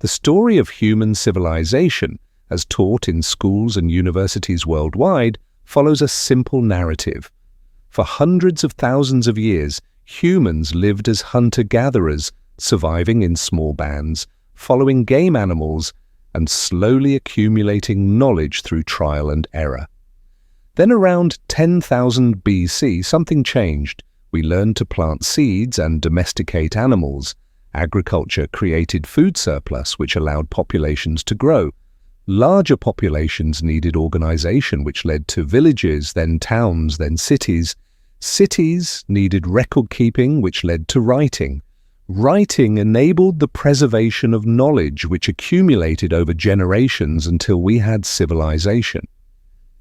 The story of human civilization, as taught in schools and universities worldwide, follows a simple narrative. For hundreds of thousands of years, humans lived as hunter-gatherers, surviving in small bands, following game animals, and slowly accumulating knowledge through trial and error. Then around 10,000 BC, something changed. We learned to plant seeds and domesticate animals. Agriculture created food surplus, which allowed populations to grow. Larger populations needed organization, which led to villages, then towns, then cities. Cities needed record-keeping, which led to writing. Writing enabled the preservation of knowledge, which accumulated over generations until we had civilization.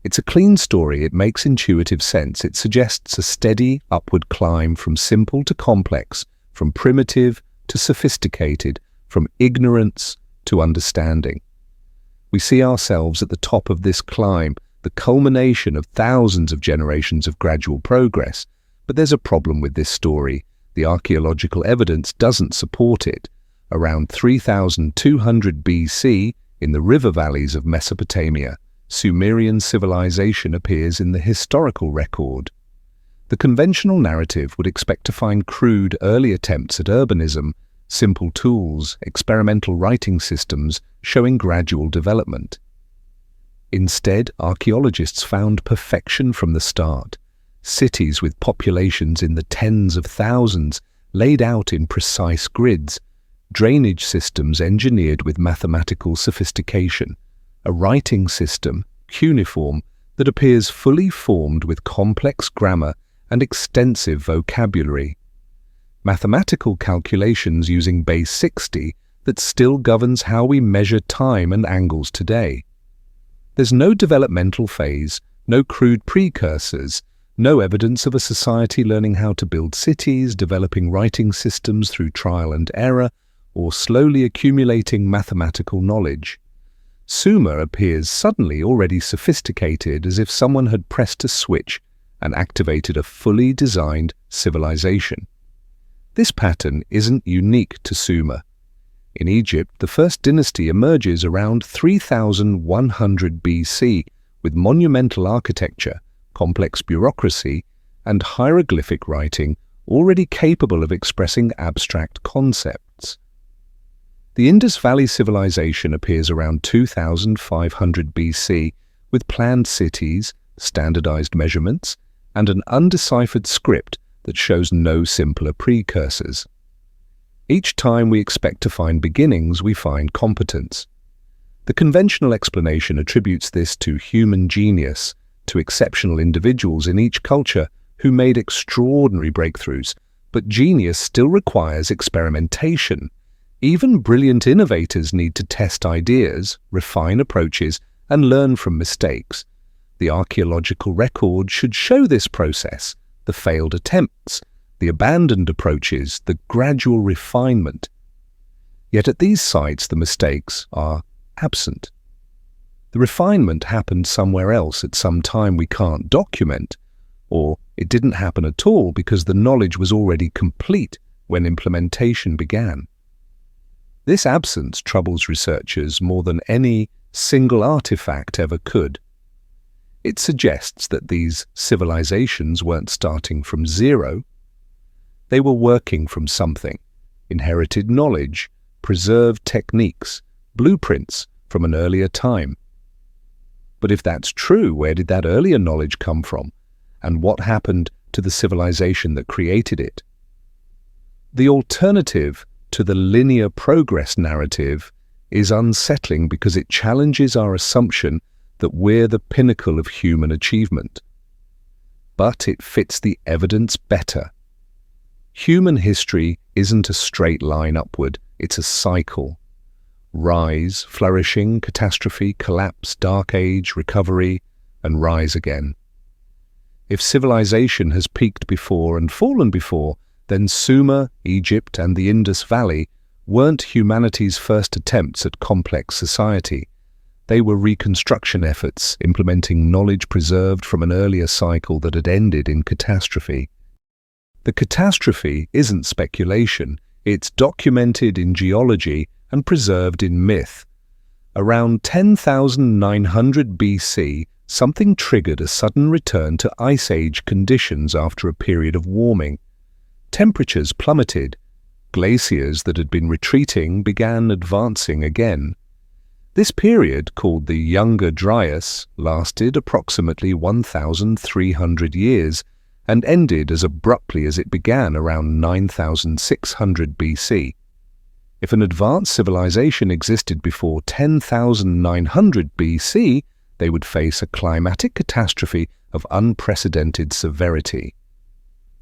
It's a clean story. It makes intuitive sense. It suggests a steady upward climb from simple to complex, from primitive to sophisticated, from ignorance to understanding. We see ourselves at the top of this climb, the culmination of thousands of generations of gradual progress. But there's a problem with this story. The archaeological evidence doesn't support it. Around 3200 BC, in the river valleys of Mesopotamia, Sumerian civilization appears in the historical record. The conventional narrative would expect to find crude early attempts at urbanism, simple tools, experimental writing systems showing gradual development. Instead, archaeologists found perfection from the start. Cities with populations in the tens of thousands, laid out in precise grids, drainage systems engineered with mathematical sophistication, a writing system, cuneiform, that appears fully formed with complex grammar and extensive vocabulary. Mathematical calculations using base 60 that still governs how we measure time and angles today. There's no developmental phase, no crude precursors, no evidence of a society learning how to build cities, developing writing systems through trial and error, or slowly accumulating mathematical knowledge. Sumer appears suddenly already sophisticated, as if someone had pressed a switch and activated a fully designed civilization. This pattern isn't unique to Sumer. In Egypt, the first dynasty emerges around 3100 BC with monumental architecture, complex bureaucracy, and hieroglyphic writing already capable of expressing abstract concepts. The Indus Valley civilization appears around 2500 BC with planned cities, standardized measurements, and an undeciphered script that shows no simpler precursors. Each time we expect to find beginnings, we find competence. The conventional explanation attributes this to human genius, to exceptional individuals in each culture who made extraordinary breakthroughs, but genius still requires experimentation. Even brilliant innovators need to test ideas, refine approaches, and learn from mistakes. The archaeological record should show this process, the failed attempts, the abandoned approaches, the gradual refinement. Yet at these sites, the mistakes are absent. The refinement happened somewhere else at some time we can't document, or it didn't happen at all because the knowledge was already complete when implementation began. This absence troubles researchers more than any single artifact ever could. It suggests that these civilizations weren't starting from zero. They were working from something, inherited knowledge, preserved techniques, blueprints from an earlier time. But if that's true, where did that earlier knowledge come from? And what happened to the civilization that created it? The alternative to the linear progress narrative is unsettling because it challenges our assumption that we're the pinnacle of human achievement. But it fits the evidence better. Human history isn't a straight line upward, it's a cycle. Rise, flourishing, catastrophe, collapse, dark age, recovery, and rise again. If civilization has peaked before and fallen before, then Sumer, Egypt, and the Indus Valley weren't humanity's first attempts at complex society. They were reconstruction efforts, implementing knowledge preserved from an earlier cycle that had ended in catastrophe. The catastrophe isn't speculation, it's documented in geology and preserved in myth. Around 10,900 BC, something triggered a sudden return to Ice Age conditions after a period of warming. Temperatures plummeted. Glaciers that had been retreating began advancing again. This period, called the Younger Dryas, lasted approximately 1,300 years and ended as abruptly as it began around 9,600 BC. If an advanced civilization existed before 10,900 BC, they would face a climatic catastrophe of unprecedented severity.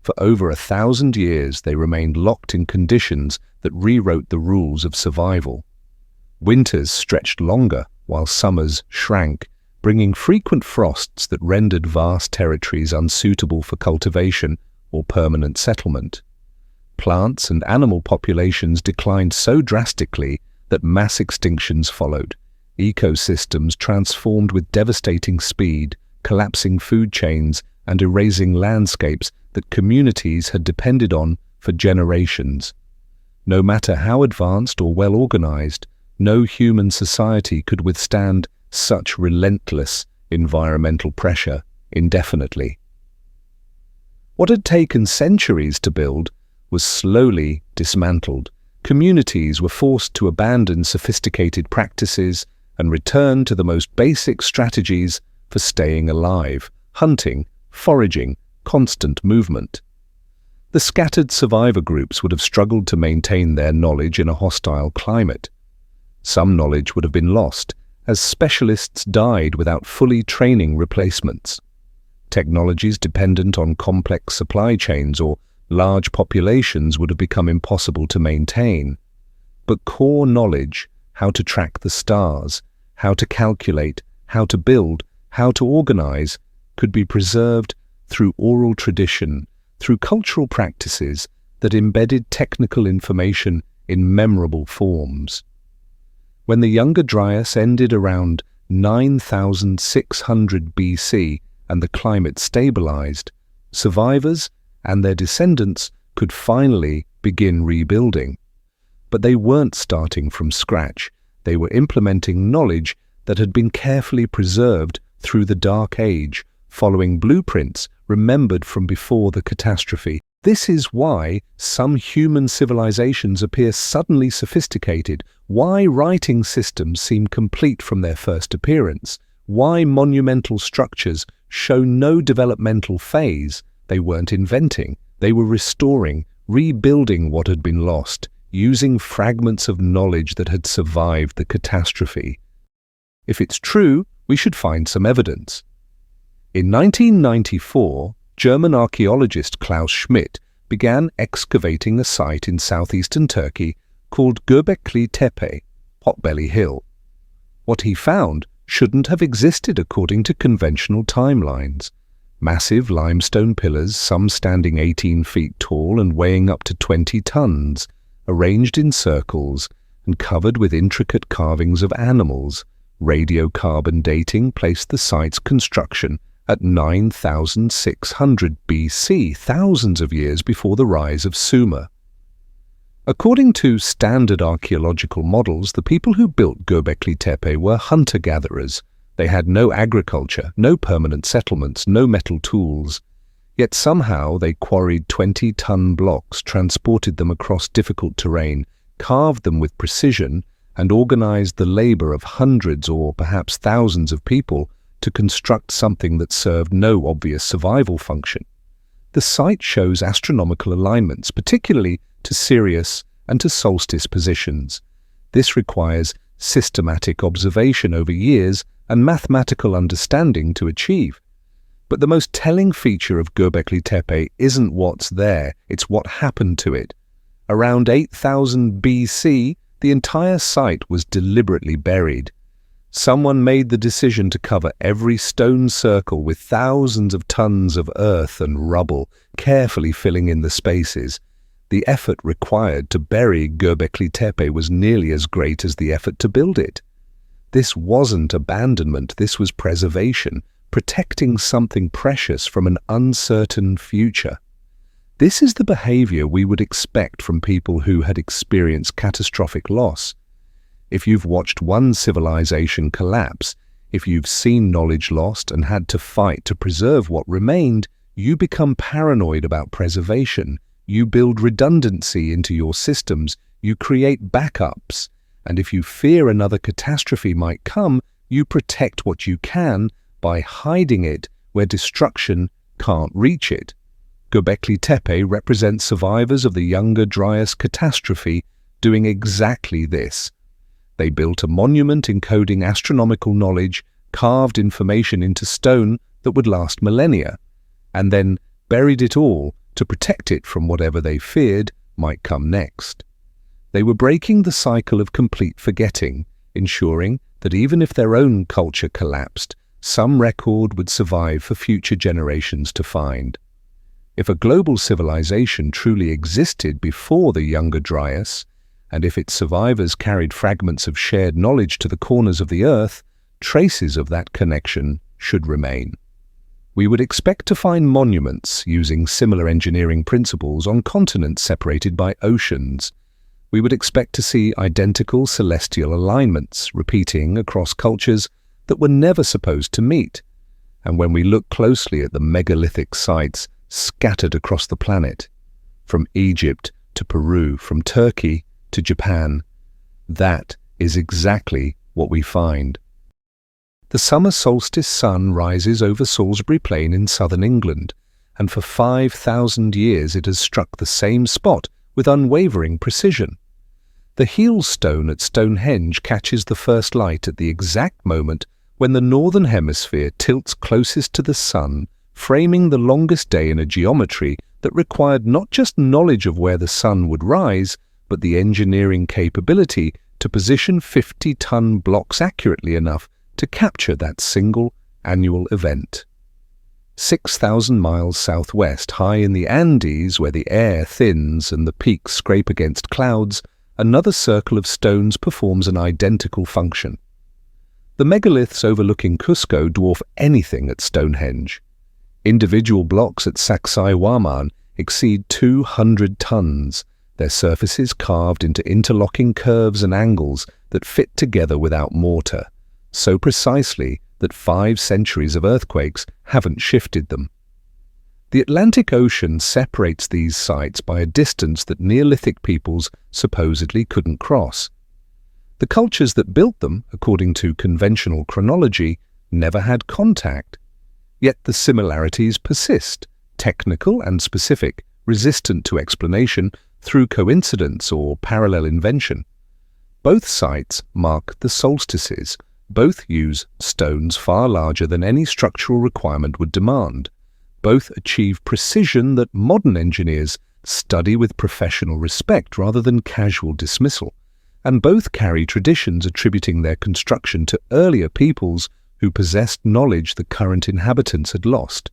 For over 1,000 years, they remained locked in conditions that rewrote the rules of survival. Winters stretched longer, while summers shrank, bringing frequent frosts that rendered vast territories unsuitable for cultivation or permanent settlement. Plants and animal populations declined so drastically that mass extinctions followed. Ecosystems transformed with devastating speed, collapsing food chains and erasing landscapes that communities had depended on for generations. No matter how advanced or well organized, no human society could withstand such relentless environmental pressure indefinitely. What had taken centuries to build was slowly dismantled. Communities were forced to abandon sophisticated practices and return to the most basic strategies for staying alive: hunting, foraging, constant movement. The scattered survivor groups would have struggled to maintain their knowledge in a hostile climate. Some knowledge would have been lost, as specialists died without fully training replacements. Technologies dependent on complex supply chains or large populations would have become impossible to maintain. But core knowledge, how to track the stars, how to calculate, how to build, how to organize, could be preserved through oral tradition, through cultural practices that embedded technical information in memorable forms. When the Younger Dryas ended around 9,600 BC and the climate stabilized, survivors and their descendants could finally begin rebuilding. But they weren't starting from scratch. They were implementing knowledge that had been carefully preserved through the Dark Age, following blueprints remembered from before the catastrophe. This is why some human civilizations appear suddenly sophisticated, why writing systems seem complete from their first appearance, why monumental structures show no developmental phase. They weren't inventing, they were restoring, rebuilding what had been lost, using fragments of knowledge that had survived the catastrophe. If it's true, we should find some evidence. In 1994, German archaeologist Klaus Schmidt began excavating a site in southeastern Turkey called Göbekli Tepe, Potbelly Hill. What he found shouldn't have existed according to conventional timelines. Massive limestone pillars, some standing 18 feet tall and weighing up to 20 tons, arranged in circles and covered with intricate carvings of animals. Radiocarbon dating placed the site's construction at 9,600 BC, thousands of years before the rise of Sumer. According to standard archaeological models, the people who built Göbekli Tepe were hunter-gatherers. They had no agriculture, no permanent settlements, no metal tools. Yet somehow they quarried 20-ton blocks, transported them across difficult terrain, carved them with precision, and organized the labor of hundreds or perhaps thousands of people to construct something that served no obvious survival function. The site shows astronomical alignments, particularly to Sirius and to solstice positions. This requires systematic observation over years and mathematical understanding to achieve. But the most telling feature of Göbekli Tepe isn't what's there, it's what happened to it. Around 8,000 BC, the entire site was deliberately buried. Someone made the decision to cover every stone circle with thousands of tons of earth and rubble, carefully filling in the spaces. The effort required to bury Göbekli Tepe was nearly as great as the effort to build it. This wasn't abandonment, this was preservation, protecting something precious from an uncertain future. This is the behavior we would expect from people who had experienced catastrophic loss. If you've watched one civilization collapse, if you've seen knowledge lost and had to fight to preserve what remained, you become paranoid about preservation. You build redundancy into your systems. You create backups. And if you fear another catastrophe might come, you protect what you can by hiding it where destruction can't reach it. Göbekli Tepe represents survivors of the Younger Dryas catastrophe doing exactly this. They built a monument encoding astronomical knowledge, carved information into stone that would last millennia, and then buried it all to protect it from whatever they feared might come next. They were breaking the cycle of complete forgetting, ensuring that even if their own culture collapsed, some record would survive for future generations to find. If a global civilization truly existed before the Younger Dryas, and if its survivors carried fragments of shared knowledge to the corners of the earth, traces of that connection should remain. We would expect to find monuments using similar engineering principles on continents separated by oceans. We would expect to see identical celestial alignments repeating across cultures that were never supposed to meet. And when we look closely at the megalithic sites scattered across the planet, from Egypt to Peru, from Turkey to Japan, that is exactly what we find. The summer solstice sun rises over Salisbury Plain in southern England, and for 5,000 years it has struck the same spot with unwavering precision. The heel stone at Stonehenge catches the first light at the exact moment when the northern hemisphere tilts closest to the sun, framing the longest day in a geometry that required not just knowledge of where the sun would rise, but the engineering capability to position 50-ton blocks accurately enough to capture that single annual event. 6,000 miles southwest, high in the Andes, where the air thins and the peaks scrape against clouds, another circle of stones performs an identical function. The megaliths overlooking Cusco dwarf anything at Stonehenge. Individual blocks at Sacsayhuaman exceed 200 tons, their surfaces carved into interlocking curves and angles that fit together without mortar, so precisely that 5 centuries of earthquakes haven't shifted them. The Atlantic Ocean separates these sites by a distance that Neolithic peoples supposedly couldn't cross. The cultures that built them, according to conventional chronology, never had contact. Yet the similarities persist, technical and specific, resistant to explanation through coincidence or parallel invention. Both sites mark the solstices. Both use stones far larger than any structural requirement would demand. Both achieve precision that modern engineers study with professional respect rather than casual dismissal. And both carry traditions attributing their construction to earlier peoples who possessed knowledge the current inhabitants had lost.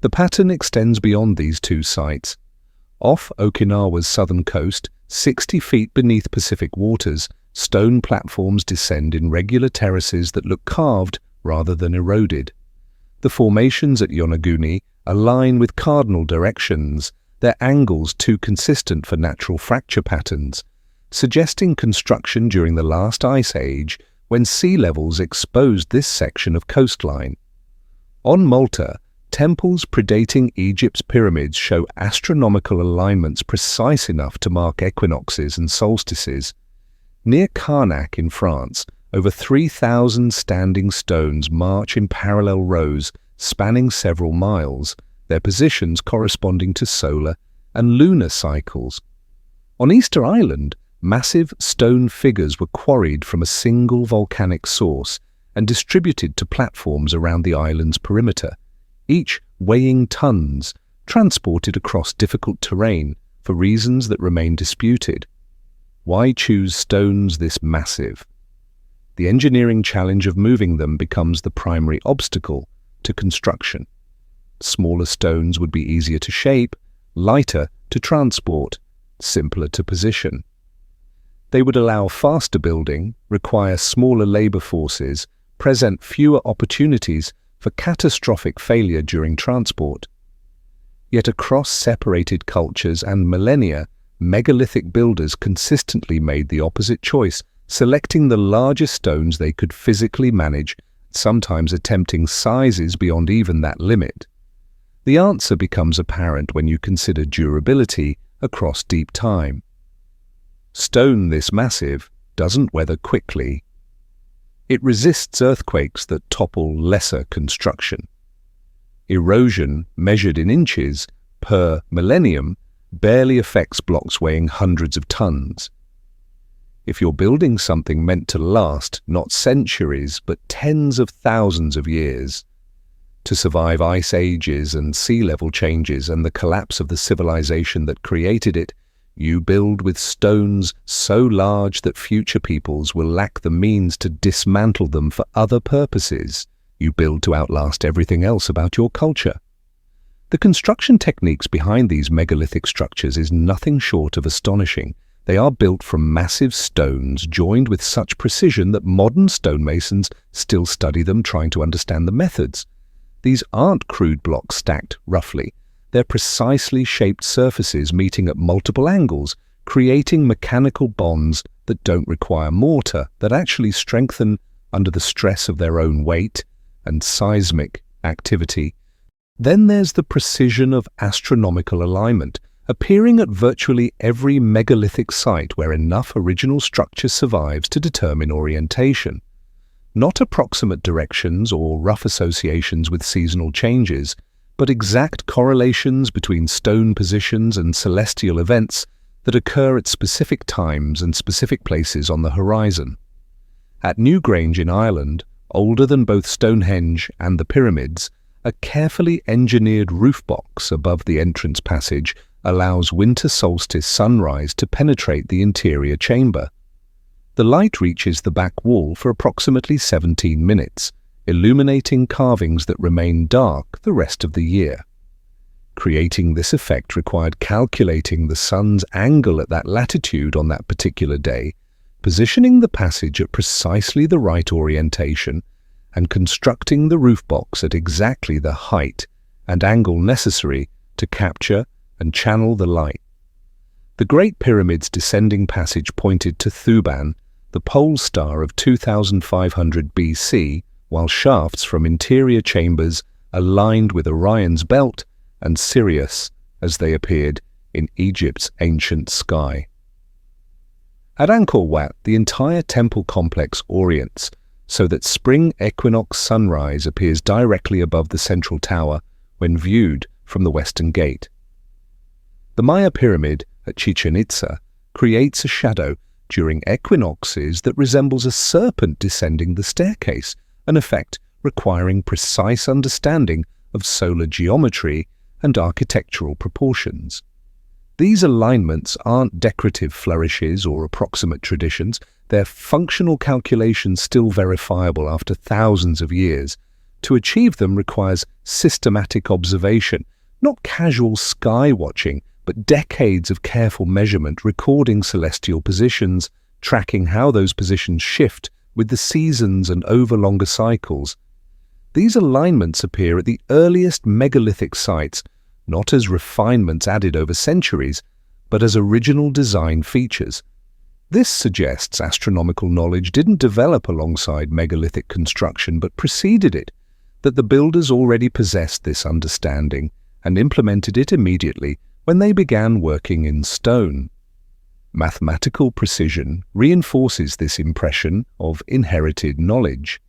The pattern extends beyond these two sites. Off Okinawa's southern coast, 60 feet beneath Pacific waters, stone platforms descend in regular terraces that look carved rather than eroded. The formations at Yonaguni align with cardinal directions, their angles too consistent for natural fracture patterns, suggesting construction during the last ice age when sea levels exposed this section of coastline. On Malta, temples predating Egypt's pyramids show astronomical alignments precise enough to mark equinoxes and solstices. Near Karnak in France, over 3,000 standing stones march in parallel rows spanning several miles, their positions corresponding to solar and lunar cycles. On Easter Island, massive stone figures were quarried from a single volcanic source and distributed to platforms around the island's perimeter, each weighing tons, transported across difficult terrain for reasons that remain disputed. Why choose stones this massive? The engineering challenge of moving them becomes the primary obstacle to construction. Smaller stones would be easier to shape, lighter to transport, simpler to position. They would allow faster building, require smaller labor forces, present fewer opportunities for catastrophic failure during transport. Yet across separated cultures and millennia, megalithic builders consistently made the opposite choice selecting the largest stones they could physically manage, sometimes attempting sizes beyond even that limit. The answer becomes apparent when you consider durability across deep time. Stone this massive doesn't weather quickly. It resists earthquakes that topple lesser construction. Erosion, measured in inches per millennium, barely affects blocks weighing hundreds of tons. If you're building something meant to last not centuries but tens of thousands of years, to survive ice ages and sea level changes and the collapse of the civilization that created it, you build with stones so large that future peoples will lack the means to dismantle them for other purposes. You build to outlast everything else about your culture. The construction techniques behind these megalithic structures is nothing short of astonishing. They are built from massive stones joined with such precision that modern stonemasons still study them, trying to understand the methods. These aren't crude blocks stacked roughly. They're precisely shaped surfaces meeting at multiple angles, creating mechanical bonds that don't require mortar, that actually strengthen under the stress of their own weight and seismic activity. Then there's the precision of astronomical alignment, appearing at virtually every megalithic site where enough original structure survives to determine orientation. Not approximate directions or rough associations with seasonal changes, but exact correlations between stone positions and celestial events that occur at specific times and specific places on the horizon. At Newgrange in Ireland, older than both Stonehenge and the pyramids, a carefully engineered roof box above the entrance passage allows winter solstice sunrise to penetrate the interior chamber. The light reaches the back wall for approximately 17 minutes, illuminating carvings that remain dark the rest of the year. Creating this effect required calculating the sun's angle at that latitude on that particular day, positioning the passage at precisely the right orientation, and constructing the roof box at exactly the height and angle necessary to capture and channel the light. The Great Pyramid's descending passage pointed to Thuban, the pole star of 2500 BC, while shafts from interior chambers aligned with Orion's belt and Sirius as they appeared in Egypt's ancient sky. At Angkor Wat, the entire temple complex orients so that spring equinox sunrise appears directly above the central tower when viewed from the western gate. The Maya pyramid at Chichen Itza creates a shadow during equinoxes that resembles a serpent descending the staircase, an effect requiring precise understanding of solar geometry and architectural proportions. These alignments aren't decorative flourishes or approximate traditions. They're functional calculations still verifiable after thousands of years. To achieve them requires systematic observation, not casual sky watching, but decades of careful measurement, recording celestial positions, tracking how those positions shift with the seasons and over longer cycles. These alignments appear at the earliest megalithic sites, not as refinements added over centuries, but as original design features. This suggests astronomical knowledge didn't develop alongside megalithic construction but preceded it, that the builders already possessed this understanding and implemented it immediately when they began working in stone. Mathematical precision reinforces this impression of inherited knowledge.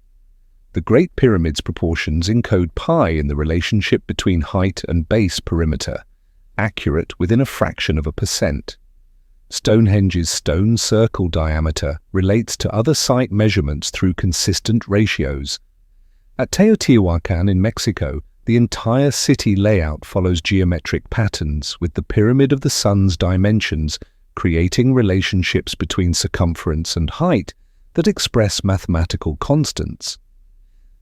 The Great Pyramid's proportions encode pi in the relationship between height and base perimeter, accurate within a fraction of a percent. Stonehenge's stone circle diameter relates to other site measurements through consistent ratios. At Teotihuacan in Mexico, the entire city layout follows geometric patterns, with the Pyramid of the Sun's dimensions creating relationships between circumference and height that express mathematical constants.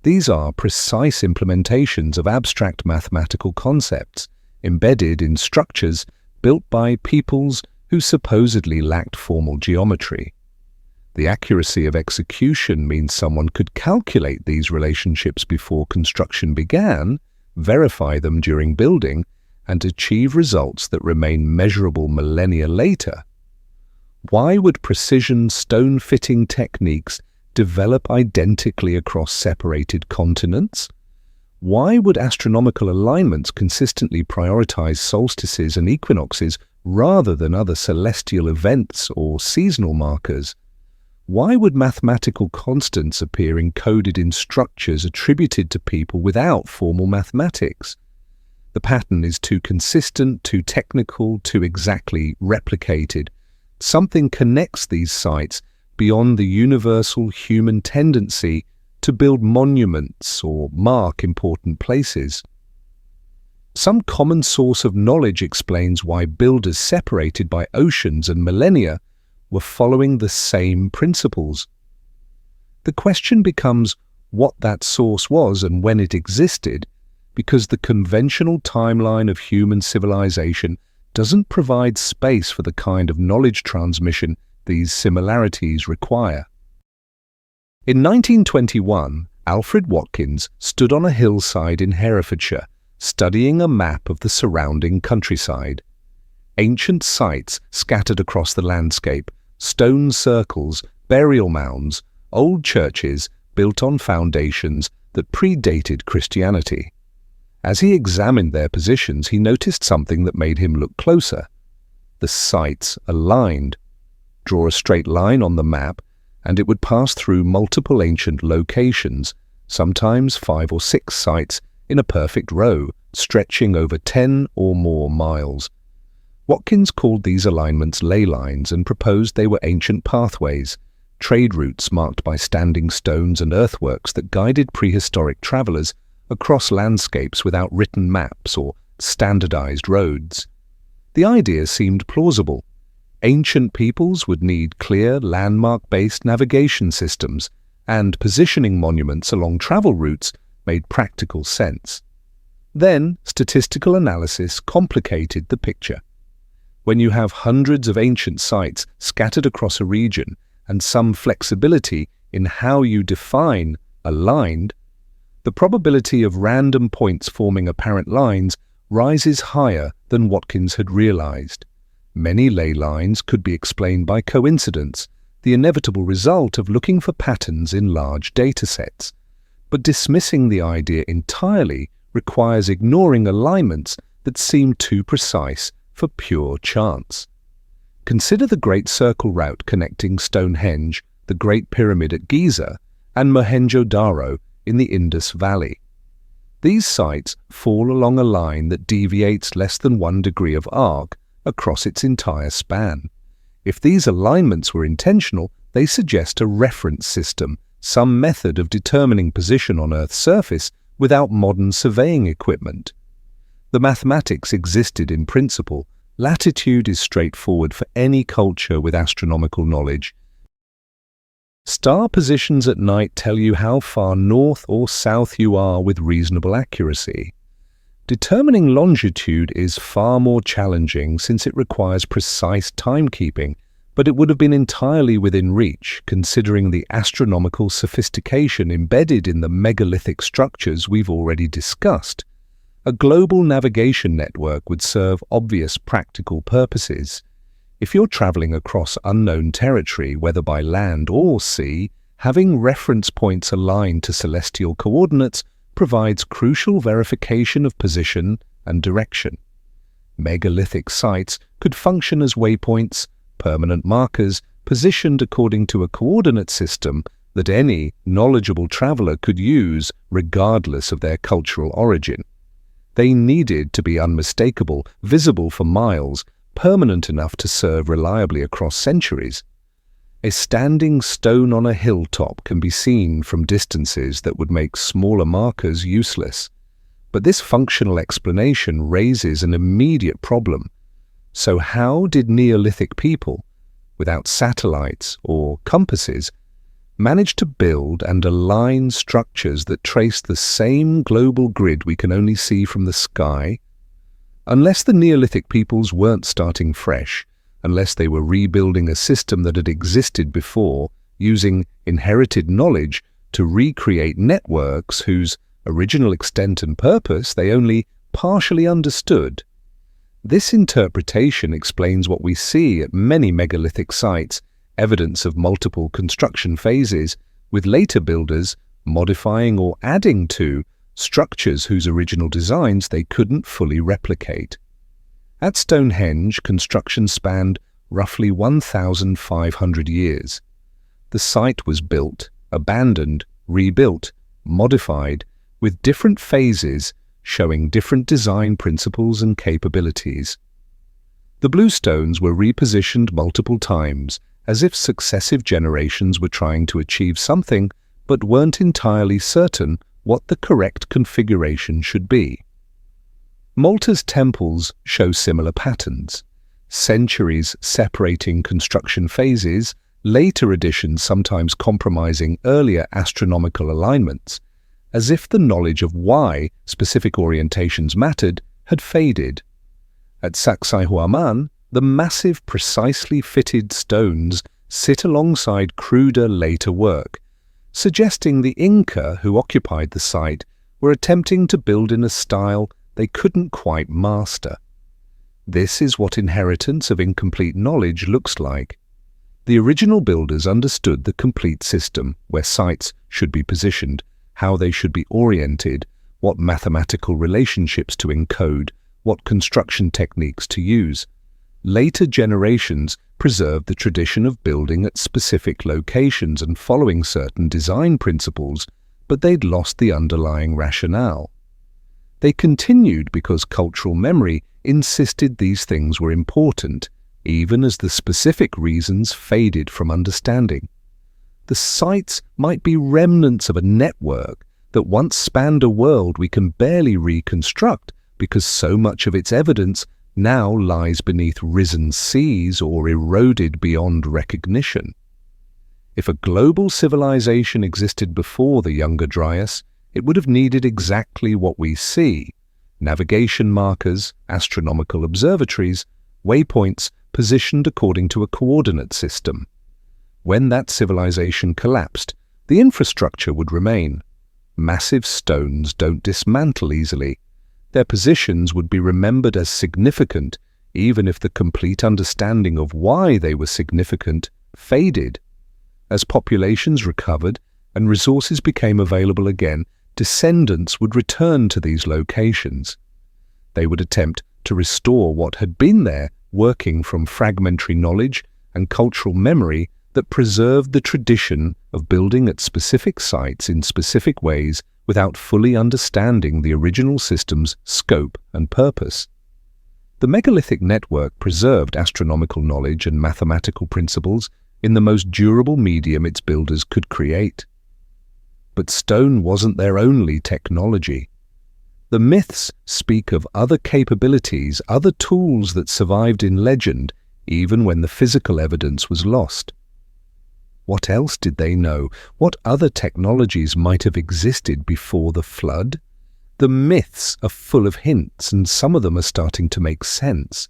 These are precise implementations of abstract mathematical concepts embedded in structures built by peoples who supposedly lacked formal geometry. The accuracy of execution means someone could calculate these relationships before construction began, verify them during building, and achieve results that remain measurable millennia later. Why would precision stone-fitting techniques develop identically across separated continents? Why would astronomical alignments consistently prioritize solstices and equinoxes rather than other celestial events or seasonal markers? Why would mathematical constants appear encoded in structures attributed to people without formal mathematics? The pattern is too consistent, too technical, too exactly replicated. Something connects these sites beyond the universal human tendency to build monuments or mark important places. Some common source of knowledge explains why builders separated by oceans and millennia were following the same principles. The question becomes what that source was and when it existed, because the conventional timeline of human civilization doesn't provide space for the kind of knowledge transmission these similarities require. In 1921, Alfred Watkins stood on a hillside in Herefordshire, studying a map of the surrounding countryside. Ancient sites scattered across the landscape, stone circles, burial mounds, old churches built on foundations that predated Christianity. As he examined their positions, he noticed something that made him look closer. The sites aligned. Draw a straight line on the map, and it would pass through multiple ancient locations, sometimes 5 or 6 sites in a perfect row, stretching over 10 or more miles. Watkins called these alignments ley lines and proposed they were ancient pathways, trade routes marked by standing stones and earthworks that guided prehistoric travelers across landscapes without written maps or standardized roads. The idea seemed plausible. Ancient peoples would need clear, landmark-based navigation systems, and positioning monuments along travel routes made practical sense. Then, statistical analysis complicated the picture. When you have hundreds of ancient sites scattered across a region and some flexibility in how you define aligned, the probability of random points forming apparent lines rises higher than Watkins had realized. Many ley lines could be explained by coincidence, the inevitable result of looking for patterns in large datasets. But dismissing the idea entirely requires ignoring alignments that seem too precise for pure chance. Consider the Great Circle route connecting Stonehenge, the Great Pyramid at Giza, and Mohenjo-Daro in the Indus Valley. These sites fall along a line that deviates less than 1 degree of arc across its entire span. If these alignments were intentional, they suggest a reference system, some method of determining position on Earth's surface without modern surveying equipment. The mathematics existed in principle. Latitude is straightforward for any culture with astronomical knowledge. Star positions at night tell you how far north or south you are with reasonable accuracy. Determining longitude is far more challenging since it requires precise timekeeping, but it would have been entirely within reach considering the astronomical sophistication embedded in the megalithic structures we've already discussed. A global navigation network would serve obvious practical purposes. If you're traveling across unknown territory, whether by land or sea, having reference points aligned to celestial coordinates provides crucial verification of position and direction. Megalithic sites could function as waypoints, permanent markers positioned according to a coordinate system that any knowledgeable traveler could use regardless of their cultural origin. They needed to be unmistakable, visible for miles, permanent enough to serve reliably across centuries. A standing stone on a hilltop can be seen from distances that would make smaller markers useless. But this functional explanation raises an immediate problem. So how did Neolithic people, without satellites or compasses, manage to build and align structures that trace the same global grid we can only see from the sky? Unless the Neolithic peoples weren't starting fresh, unless they were rebuilding a system that had existed before, using inherited knowledge to recreate networks whose original extent and purpose they only partially understood, This interpretation explains what we see at many megalithic sites, evidence of multiple construction phases, with later builders modifying or adding to structures whose original designs they couldn't fully replicate. At Stonehenge, construction spanned roughly 1,500 years. The site was built, abandoned, rebuilt, modified, with different phases showing different design principles and capabilities. The blue stones were repositioned multiple times, as if successive generations were trying to achieve something but weren't entirely certain what the correct configuration should be. Malta's temples show similar patterns. Centuries separating construction phases, later additions sometimes compromising earlier astronomical alignments, as if the knowledge of why specific orientations mattered had faded. At Sacsayhuaman, the massive, precisely fitted stones sit alongside cruder later work, suggesting the Inca who occupied the site were attempting to build in a style they couldn't quite master. This is what inheritance of incomplete knowledge looks like. The original builders understood the complete system, where sites should be positioned, how they should be oriented, what mathematical relationships to encode, what construction techniques to use. Later generations preserved the tradition of building at specific locations and following certain design principles, but they'd lost the underlying rationale. They continued because cultural memory insisted these things were important, even as the specific reasons faded from understanding. The sites might be remnants of a network that once spanned a world we can barely reconstruct because so much of its evidence now lies beneath risen seas or eroded beyond recognition. If a global civilization existed before the Younger Dryas, it would have needed exactly what we see: navigation markers, astronomical observatories, waypoints positioned according to a coordinate system. When that civilization collapsed, the infrastructure would remain. Massive stones don't dismantle easily. Their positions would be remembered as significant, even if the complete understanding of why they were significant faded. As populations recovered and resources became available again, descendants would return to these locations. They would attempt to restore what had been there, working from fragmentary knowledge and cultural memory that preserved the tradition of building at specific sites in specific ways without fully understanding the original system's scope and purpose. The megalithic network preserved astronomical knowledge and mathematical principles in the most durable medium its builders could create. But stone wasn't their only technology. The myths speak of other capabilities, other tools that survived in legend, even when the physical evidence was lost. What else did they know? What other technologies might have existed before the flood? The myths are full of hints, and some of them are starting to make sense.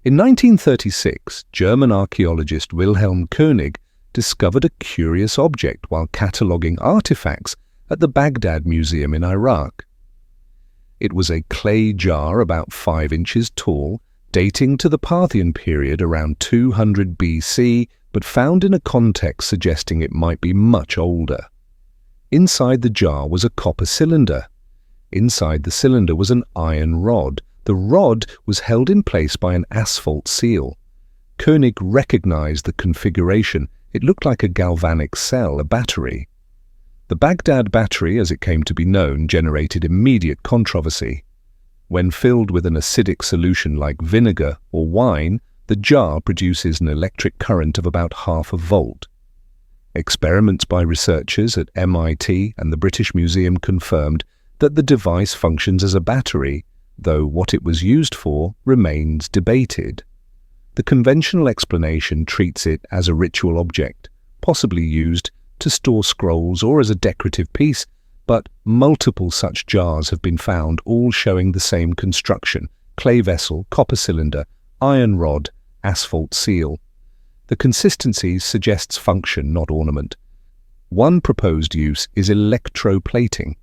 In 1936, German archaeologist Wilhelm König discovered a curious object while cataloguing artifacts at the Baghdad Museum in Iraq. It was a clay jar about 5 inches tall, dating to the Parthian period around 200 BC, but found in a context suggesting it might be much older. Inside the jar was a copper cylinder. Inside the cylinder was an iron rod. The rod was held in place by an asphalt seal. König recognized the configuration. It looked like a galvanic cell, a battery. The Baghdad battery, as it came to be known, generated immediate controversy. When filled with an acidic solution like vinegar or wine, the jar produces an electric current of about half a volt. Experiments by researchers at MIT and the British Museum confirmed that the device functions as a battery, though what it was used for remains debated. The conventional explanation treats it as a ritual object, possibly used to store scrolls or as a decorative piece, but multiple such jars have been found, all showing the same construction: clay vessel, copper cylinder, iron rod, asphalt seal. The consistency suggests function, not ornament. One proposed use is electroplating.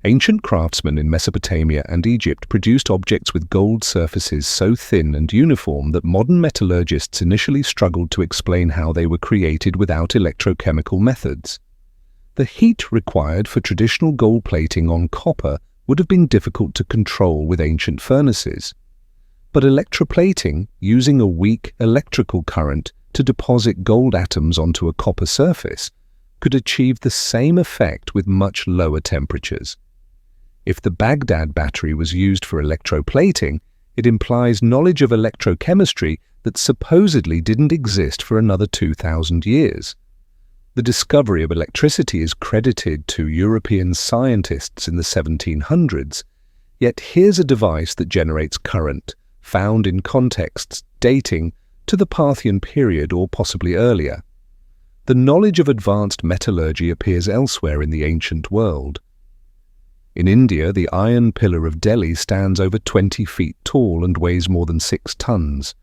Ancient craftsmen in Mesopotamia and Egypt produced objects with gold surfaces so thin and uniform that modern metallurgists initially struggled to explain how they were created without electrochemical methods. The heat required for traditional gold plating on copper would have been difficult to control with ancient furnaces. But electroplating, using a weak electrical current to deposit gold atoms onto a copper surface, could achieve the same effect with much lower temperatures. If the Baghdad battery was used for electroplating, it implies knowledge of electrochemistry that supposedly didn't exist for another 2,000 years. The discovery of electricity is credited to European scientists in the 1700s, yet here's a device that generates current, found in contexts dating to the Parthian period or possibly earlier. The knowledge of advanced metallurgy appears elsewhere in the ancient world. In India, the iron pillar of Delhi stands over 20 feet tall and weighs more than 6 tons.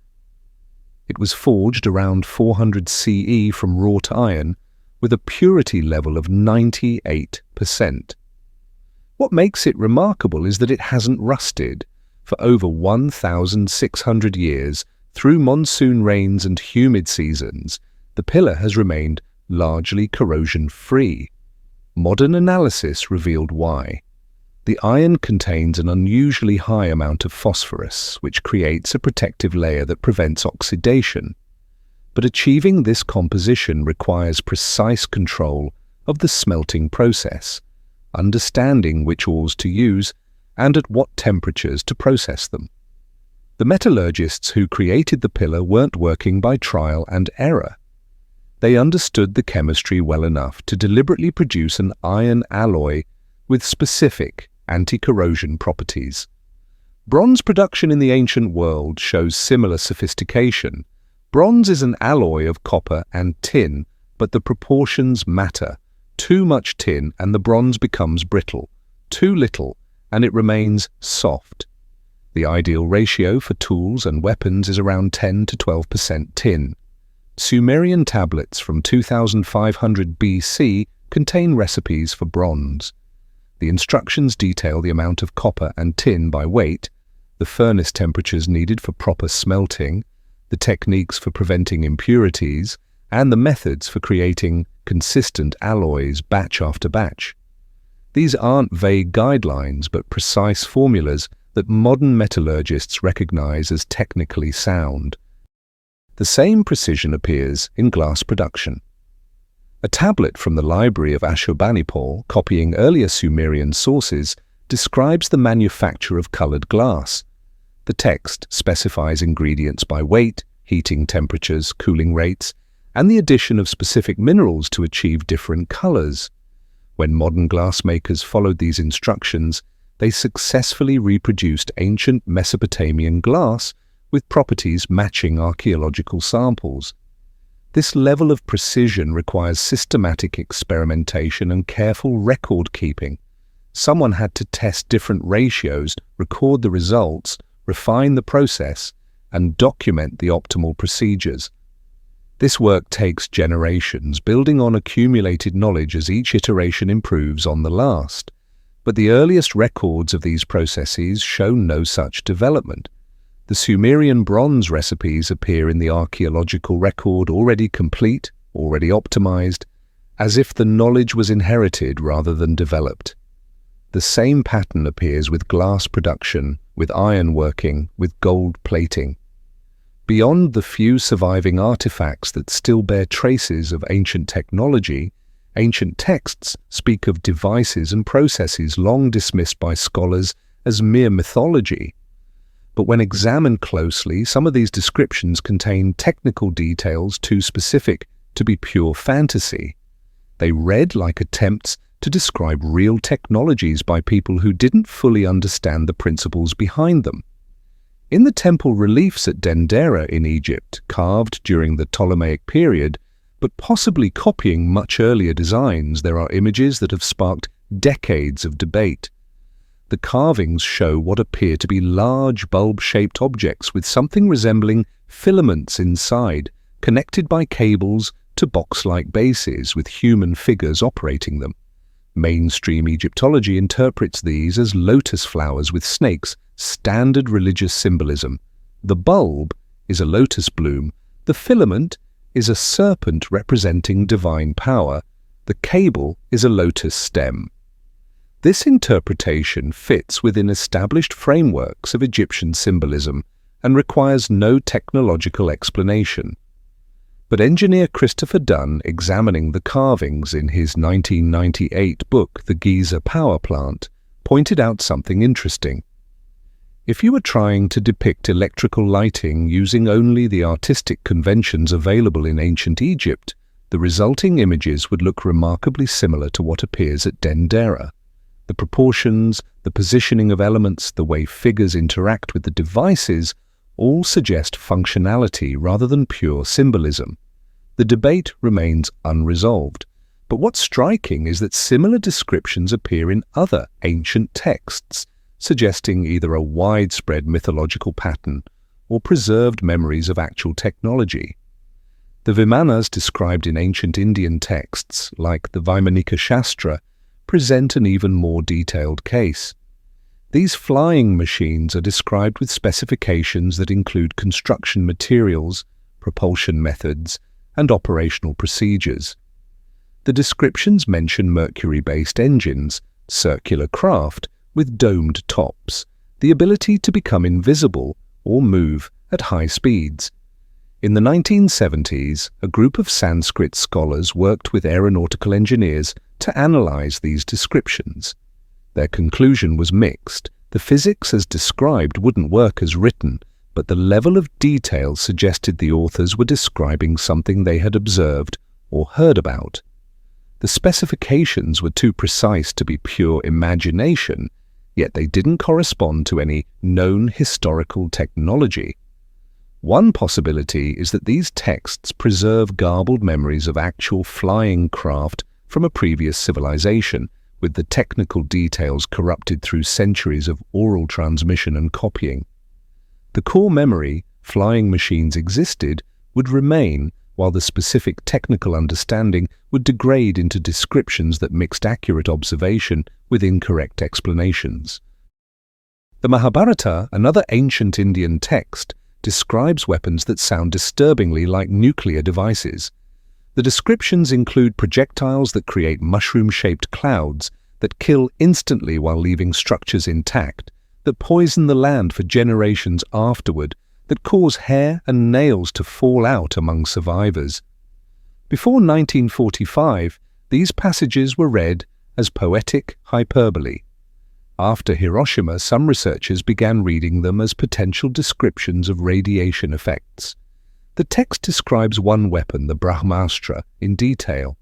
It was forged around 400 CE from wrought iron with a purity level of 98%. What makes it remarkable is that it hasn't rusted. For over 1,600 years, through monsoon rains and humid seasons, the pillar has remained largely corrosion-free. Modern analysis revealed why. The iron contains an unusually high amount of phosphorus, which creates a protective layer that prevents oxidation. But achieving this composition requires precise control of the smelting process, understanding which ores to use and at what temperatures to process them. The metallurgists who created the pillar weren't working by trial and error. They understood the chemistry well enough to deliberately produce an iron alloy with specific anti-corrosion properties. Bronze production in the ancient world shows similar sophistication. Bronze is an alloy of copper and tin, but the proportions matter. Too much tin and the bronze becomes brittle. Too little and it remains soft. The ideal ratio for tools and weapons is around 10 to 12% tin. Sumerian tablets from 2500 BC contain recipes for bronze. The instructions detail the amount of copper and tin by weight, the furnace temperatures needed for proper smelting, the techniques for preventing impurities, and the methods for creating consistent alloys batch after batch. These aren't vague guidelines, but precise formulas that modern metallurgists recognize as technically sound. The same precision appears in glass production. A tablet from the library of Ashurbanipal, copying earlier Sumerian sources, describes the manufacture of colored glass. The text specifies ingredients by weight, heating temperatures, cooling rates, and the addition of specific minerals to achieve different colors. When modern glassmakers followed these instructions, they successfully reproduced ancient Mesopotamian glass with properties matching archaeological samples. This level of precision requires systematic experimentation and careful record-keeping. Someone had to test different ratios, record the results, refine the process, and document the optimal procedures. This work takes generations, building on accumulated knowledge as each iteration improves on the last. But the earliest records of these processes show no such development. The Sumerian bronze recipes appear in the archaeological record already complete, already optimized, as if the knowledge was inherited rather than developed. The same pattern appears with glass production, with iron working, with gold plating. Beyond the few surviving artifacts that still bear traces of ancient technology, ancient texts speak of devices and processes long dismissed by scholars as mere mythology. But when examined closely, some of these descriptions contain technical details too specific to be pure fantasy. They read like attempts to describe real technologies by people who didn't fully understand the principles behind them. In the temple reliefs at Dendera in Egypt, carved during the Ptolemaic period, but possibly copying much earlier designs, there are images that have sparked decades of debate. The carvings show what appear to be large bulb-shaped objects with something resembling filaments inside, connected by cables to box-like bases with human figures operating them. Mainstream Egyptology interprets these as lotus flowers with snakes, standard religious symbolism. The bulb is a lotus bloom, the filament is a serpent representing divine power, the cable is a lotus stem. This interpretation fits within established frameworks of Egyptian symbolism and requires no technological explanation. But engineer Christopher Dunn, examining the carvings in his 1998 book The Giza Power Plant, pointed out something interesting. If you were trying to depict electrical lighting using only the artistic conventions available in ancient Egypt, the resulting images would look remarkably similar to what appears at Dendera. The proportions, the positioning of elements, the way figures interact with the devices all suggest functionality rather than pure symbolism. The debate remains unresolved, but what's striking is that similar descriptions appear in other ancient texts, suggesting either a widespread mythological pattern or preserved memories of actual technology. The Vimanas described in ancient Indian texts, like the Vaimanika Shastra, present an even more detailed case. These flying machines are described with specifications that include construction materials, propulsion methods, and operational procedures. The descriptions mention mercury-based engines, circular craft with domed tops, the ability to become invisible or move at high speeds. In the 1970s, a group of Sanskrit scholars worked with aeronautical engineers to analyze these descriptions. Their conclusion was mixed. The physics as described wouldn't work as written, but the level of detail suggested the authors were describing something they had observed or heard about. The specifications were too precise to be pure imagination, yet they didn't correspond to any known historical technology. One possibility is that these texts preserve garbled memories of actual flying craft from a previous civilization, with the technical details corrupted through centuries of oral transmission and copying. The core memory, flying machines existed, would remain, while the specific technical understanding would degrade into descriptions that mixed accurate observation with incorrect explanations. The Mahabharata, another ancient Indian text, describes weapons that sound disturbingly like nuclear devices. The descriptions include projectiles that create mushroom-shaped clouds that kill instantly while leaving structures intact, that poison the land for generations afterward, that cause hair and nails to fall out among survivors. Before 1945, these passages were read as poetic hyperbole. After Hiroshima, some researchers began reading them as potential descriptions of radiation effects. The text describes one weapon, the Brahmastra, in detail.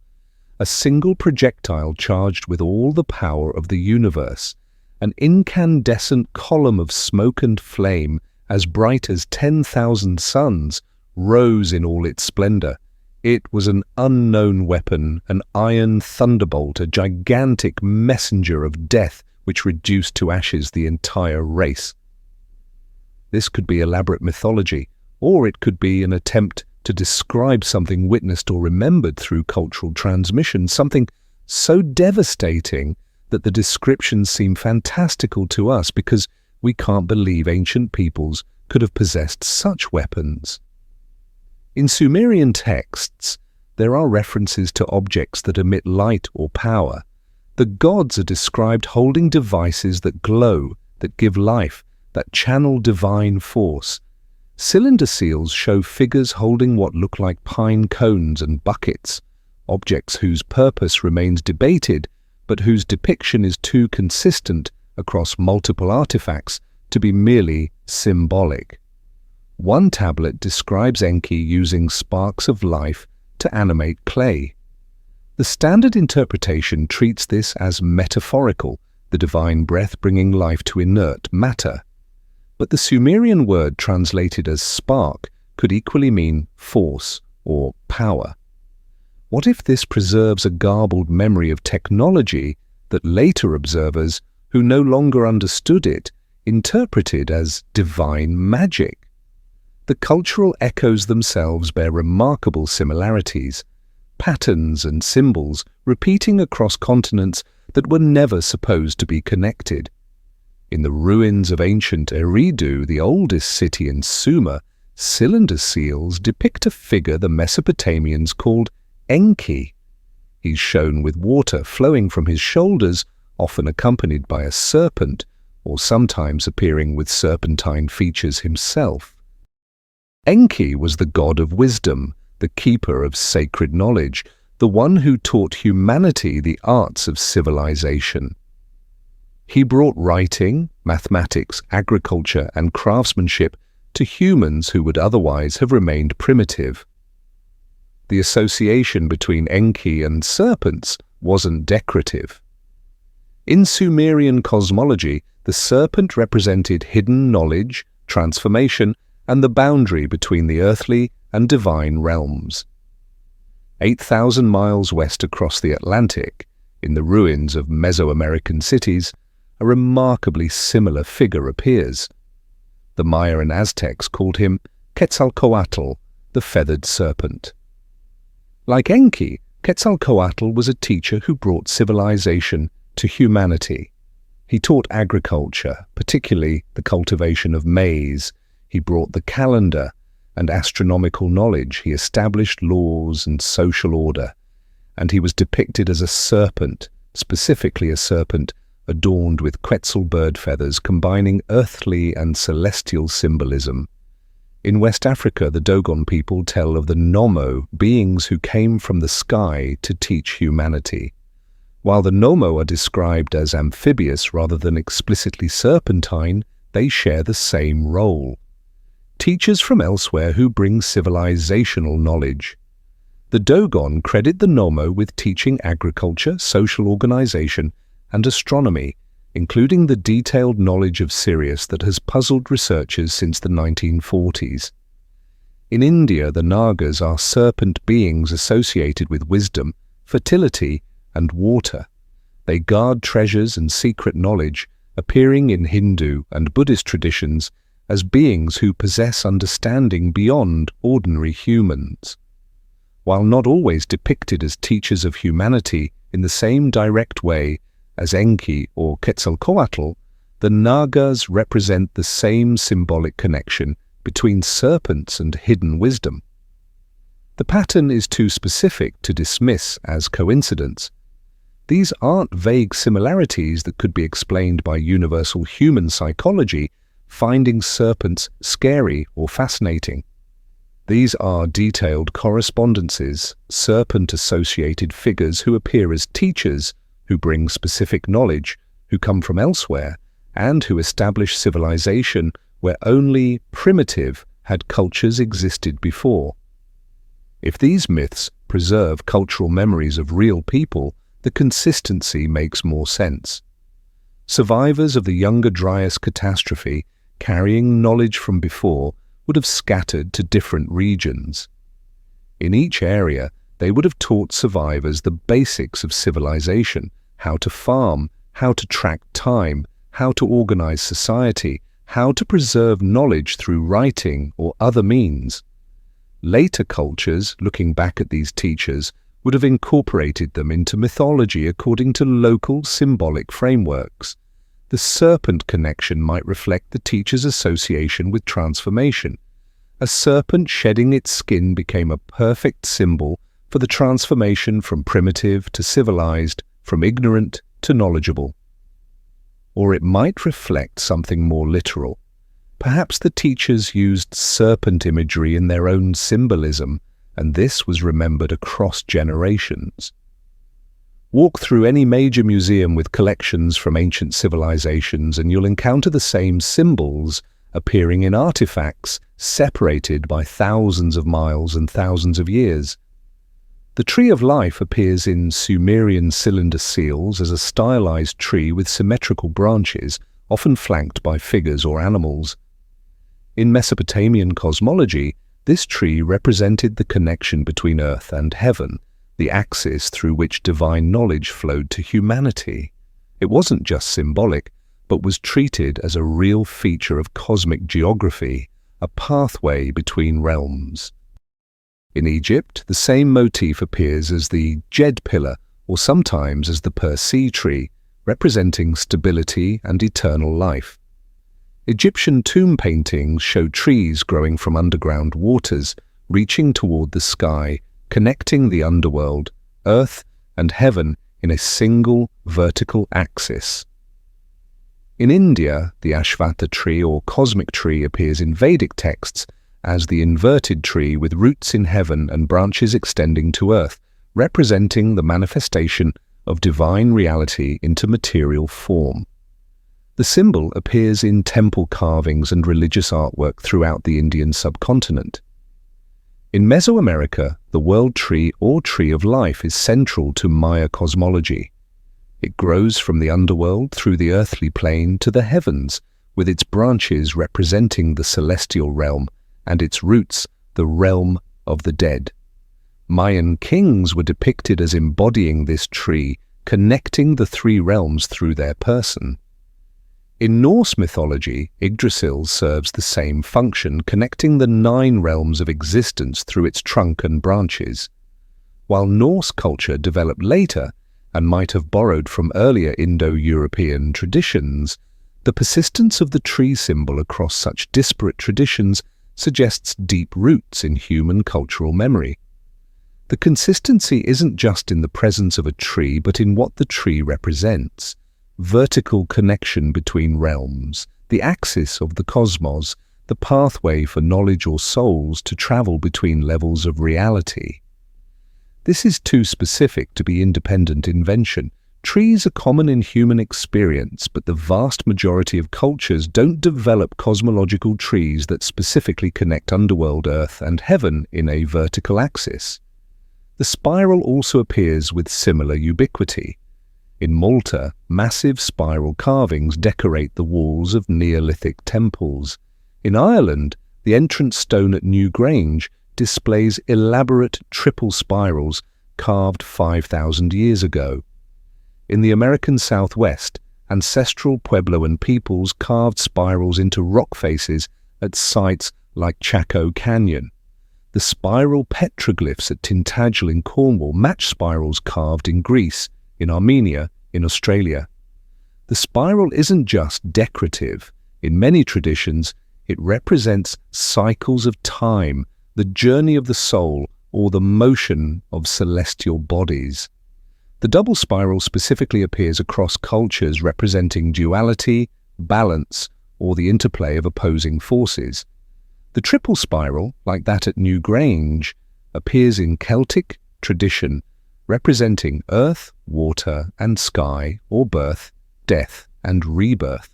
A single projectile charged with all the power of the universe, an incandescent column of smoke and flame as bright as 10,000 suns, rose in all its splendor. It was an unknown weapon, an iron thunderbolt, a gigantic messenger of death which reduced to ashes the entire race. This could be elaborate mythology, or it could be an attempt to describe something witnessed or remembered through cultural transmission, something so devastating that the descriptions seem fantastical to us because we can't believe ancient peoples could have possessed such weapons. In Sumerian texts, there are references to objects that emit light or power. The gods are described holding devices that glow, that give life, that channel divine force. Cylinder seals show figures holding what look like pine cones and buckets, objects whose purpose remains debated, but whose depiction is too consistent across multiple artifacts to be merely symbolic. One tablet describes Enki using sparks of life to animate clay. The standard interpretation treats this as metaphorical, the divine breath bringing life to inert matter. But the Sumerian word translated as spark could equally mean force or power. What if this preserves a garbled memory of technology that later observers, who no longer understood it, interpreted as divine magic? The cultural echoes themselves bear remarkable similarities. Patterns and symbols repeating across continents that were never supposed to be connected. In the ruins of ancient Eridu, the oldest city in Sumer, cylinder seals depict a figure the Mesopotamians called Enki. He's shown with water flowing from his shoulders, often accompanied by a serpent, or sometimes appearing with serpentine features himself. Enki was the god of wisdom, the keeper of sacred knowledge, the one who taught humanity the arts of civilization. He brought writing, mathematics, agriculture, and craftsmanship to humans who would otherwise have remained primitive. The association between Enki and serpents wasn't decorative. In Sumerian cosmology, the serpent represented hidden knowledge, transformation, and the boundary between the earthly and divine realms. 8,000 miles west across the Atlantic, in the ruins of Mesoamerican cities, a remarkably similar figure appears. The Maya and Aztecs called him Quetzalcoatl, the feathered serpent. Like Enki, Quetzalcoatl was a teacher who brought civilization to humanity. He taught agriculture, particularly the cultivation of maize. He brought the calendar and astronomical knowledge. He established laws and social order. And he was depicted as a serpent, specifically a serpent adorned with quetzal bird feathers, combining earthly and celestial symbolism. In West Africa, the Dogon people tell of the Nomo, beings who came from the sky to teach humanity. While the Nomo are described as amphibious rather than explicitly serpentine, they share the same role. Teachers from elsewhere who bring civilizational knowledge. The Dogon credit the Nomo with teaching agriculture, social organization, and astronomy, including the detailed knowledge of Sirius that has puzzled researchers since the 1940s. In India, the Nagas are serpent beings associated with wisdom, fertility, and water. They guard treasures and secret knowledge, appearing in Hindu and Buddhist traditions as beings who possess understanding beyond ordinary humans. While not always depicted as teachers of humanity in the same direct way as Enki or Quetzalcoatl, the Nagas represent the same symbolic connection between serpents and hidden wisdom. The pattern is too specific to dismiss as coincidence. These aren't vague similarities that could be explained by universal human psychology, finding serpents scary or fascinating. These are detailed correspondences, serpent-associated figures who appear as teachers, who bring specific knowledge, who come from elsewhere, and who establish civilization where only primitive had cultures existed before. If these myths preserve cultural memories of real people, the consistency makes more sense. Survivors of the younger Dryas catastrophe, carrying knowledge from before, would have scattered to different regions. In each area, they would have taught survivors the basics of civilization, how to farm, how to track time, how to organize society, how to preserve knowledge through writing or other means. Later cultures, looking back at these teachers, would have incorporated them into mythology according to local symbolic frameworks. The serpent connection might reflect the teacher's association with transformation. A serpent shedding its skin became a perfect symbol for the transformation from primitive to civilized, from ignorant to knowledgeable. Or it might reflect something more literal. Perhaps the teachers used serpent imagery in their own symbolism, and this was remembered across generations. Walk through any major museum with collections from ancient civilizations and you'll encounter the same symbols appearing in artifacts separated by thousands of miles and thousands of years. The Tree of Life appears in Sumerian cylinder seals as a stylized tree with symmetrical branches, often flanked by figures or animals. In Mesopotamian cosmology, this tree represented the connection between earth and heaven, the axis through which divine knowledge flowed to humanity. It wasn't just symbolic, but was treated as a real feature of cosmic geography, a pathway between realms. In Egypt, the same motif appears as the Djed pillar, or sometimes as the per se tree, representing stability and eternal life. Egyptian tomb paintings show trees growing from underground waters, reaching toward the sky, connecting the underworld, earth, and heaven in a single vertical axis. In India, the Ashvatha tree or cosmic tree appears in Vedic texts as the inverted tree with roots in heaven and branches extending to earth, representing the manifestation of divine reality into material form. The symbol appears in temple carvings and religious artwork throughout the Indian subcontinent. In Mesoamerica, the world tree or tree of life is central to Maya cosmology. It grows from the underworld through the earthly plane to the heavens, with its branches representing the celestial realm and its roots the realm of the dead. Mayan kings were depicted as embodying this tree, connecting the three realms through their person. In Norse mythology, Yggdrasil serves the same function, connecting the 9 realms of existence through its trunk and branches. While Norse culture developed later and might have borrowed from earlier Indo-European traditions, the persistence of the tree symbol across such disparate traditions suggests deep roots in human cultural memory. The consistency isn't just in the presence of a tree, but in what the tree represents. Vertical connection between realms, the axis of the cosmos, the pathway for knowledge or souls to travel between levels of reality. This is too specific to be independent invention. Trees are common in human experience, but the vast majority of cultures don't develop cosmological trees that specifically connect underworld, earth, and heaven in a vertical axis. The spiral also appears with similar ubiquity. In Malta, massive spiral carvings decorate the walls of Neolithic temples. In Ireland, the entrance stone at Newgrange displays elaborate triple spirals carved 5,000 years ago. In the American Southwest, ancestral Puebloan peoples carved spirals into rock faces at sites like Chaco Canyon. The spiral petroglyphs at Tintagel in Cornwall match spirals carved in Greece, in Armenia, in Australia. The spiral isn't just decorative. In many traditions, it represents cycles of time, the journey of the soul, or the motion of celestial bodies. The double spiral specifically appears across cultures, representing duality, balance, or the interplay of opposing forces. The triple spiral, like that at Newgrange, appears in Celtic tradition, representing earth, water, and sky, or birth, death, and rebirth.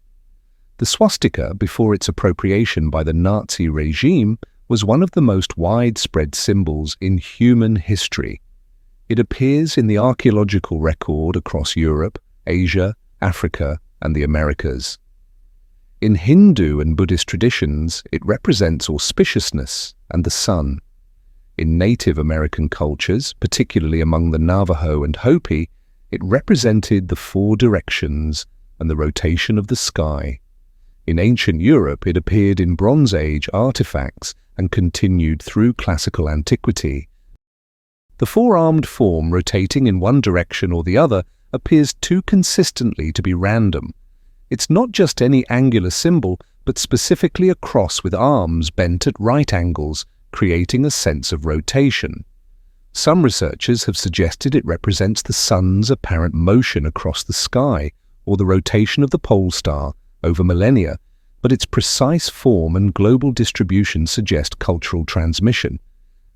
The swastika, before its appropriation by the Nazi regime, was one of the most widespread symbols in human history. It appears in the archaeological record across Europe, Asia, Africa, and the Americas. In Hindu and Buddhist traditions, it represents auspiciousness and the sun. In Native American cultures, particularly among the Navajo and Hopi, it represented the 4 directions and the rotation of the sky. In ancient Europe, it appeared in Bronze Age artifacts and continued through classical antiquity. The 4-armed form rotating in one direction or the other appears too consistently to be random. It's not just any angular symbol, but specifically a cross with arms bent at right angles, creating a sense of rotation. Some researchers have suggested it represents the sun's apparent motion across the sky, or the rotation of the pole star over millennia, but its precise form and global distribution suggest cultural transmission.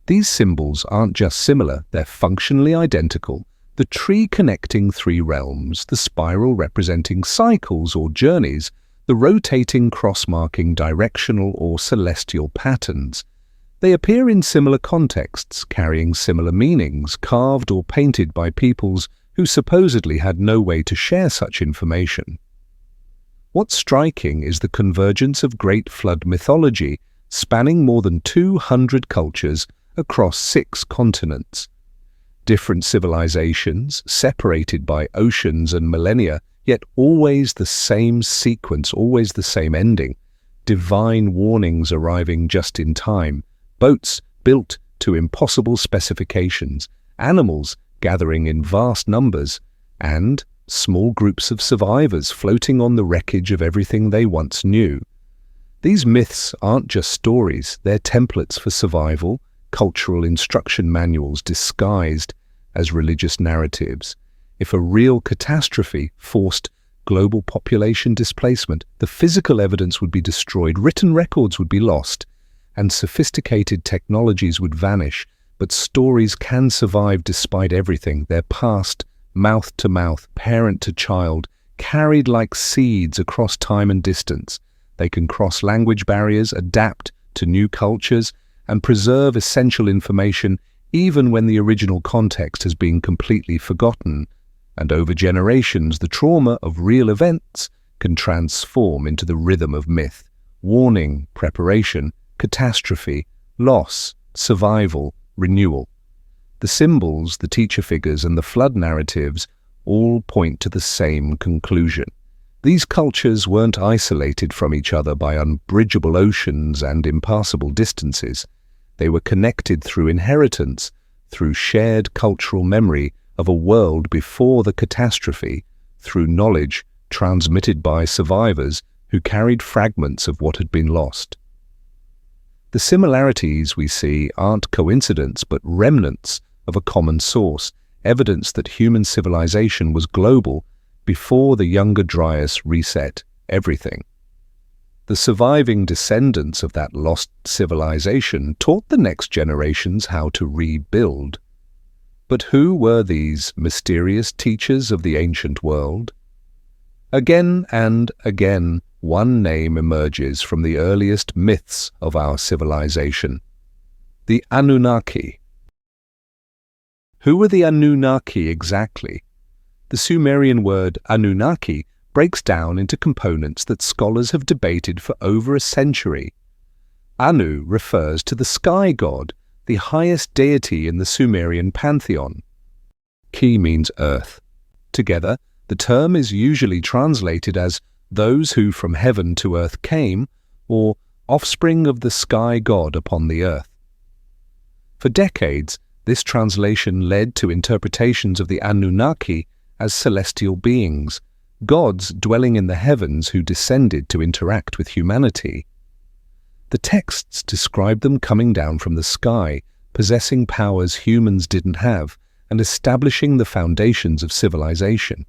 These symbols aren't just similar, they're functionally identical. The tree connecting 3 realms, the spiral representing cycles or journeys, the rotating cross marking directional or celestial patterns. They appear in similar contexts, carrying similar meanings, carved or painted by peoples who supposedly had no way to share such information. What's striking is the convergence of Great Flood mythology, spanning more than 200 cultures across 6 continents. Different civilizations, separated by oceans and millennia, yet always the same sequence, always the same ending. Divine warnings arriving just in time, boats built to impossible specifications, animals gathering in vast numbers, and small groups of survivors floating on the wreckage of everything they once knew. These myths aren't just stories, they're templates for survival, cultural instruction manuals disguised as religious narratives. If a real catastrophe forced global population displacement, the physical evidence would be destroyed, written records would be lost, and sophisticated technologies would vanish. But stories can survive despite everything. They're passed mouth to mouth, parent to child, carried like seeds across time and distance. They can cross language barriers, adapt to new cultures, and preserve essential information even when the original context has been completely forgotten. And over generations, the trauma of real events can transform into the rhythm of myth. Warning, preparation, catastrophe, loss, survival, renewal. The symbols, the teacher figures, and the flood narratives all point to the same conclusion. These cultures weren't isolated from each other by unbridgeable oceans and impassable distances. They were connected through inheritance, through shared cultural memory of a world before the catastrophe, through knowledge transmitted by survivors who carried fragments of what had been lost. The similarities we see aren't coincidence but remnants of a common source, evidence that human civilization was global before the younger Dryas reset everything. The surviving descendants of that lost civilization taught the next generations how to rebuild. But who were these mysterious teachers of the ancient world? Again and again, one name emerges from the earliest myths of our civilization: the Anunnaki. Who were the Anunnaki exactly? The Sumerian word Anunnaki breaks down into components that scholars have debated for over a century. Anu refers to the sky god, the highest deity in the Sumerian pantheon. Ki means earth. Together, the term is usually translated as those who from heaven to earth came, or offspring of the sky god upon the earth. For decades, this translation led to interpretations of the Anunnaki as celestial beings, gods dwelling in the heavens who descended to interact with humanity. The texts describe them coming down from the sky, possessing powers humans didn't have, and establishing the foundations of civilization.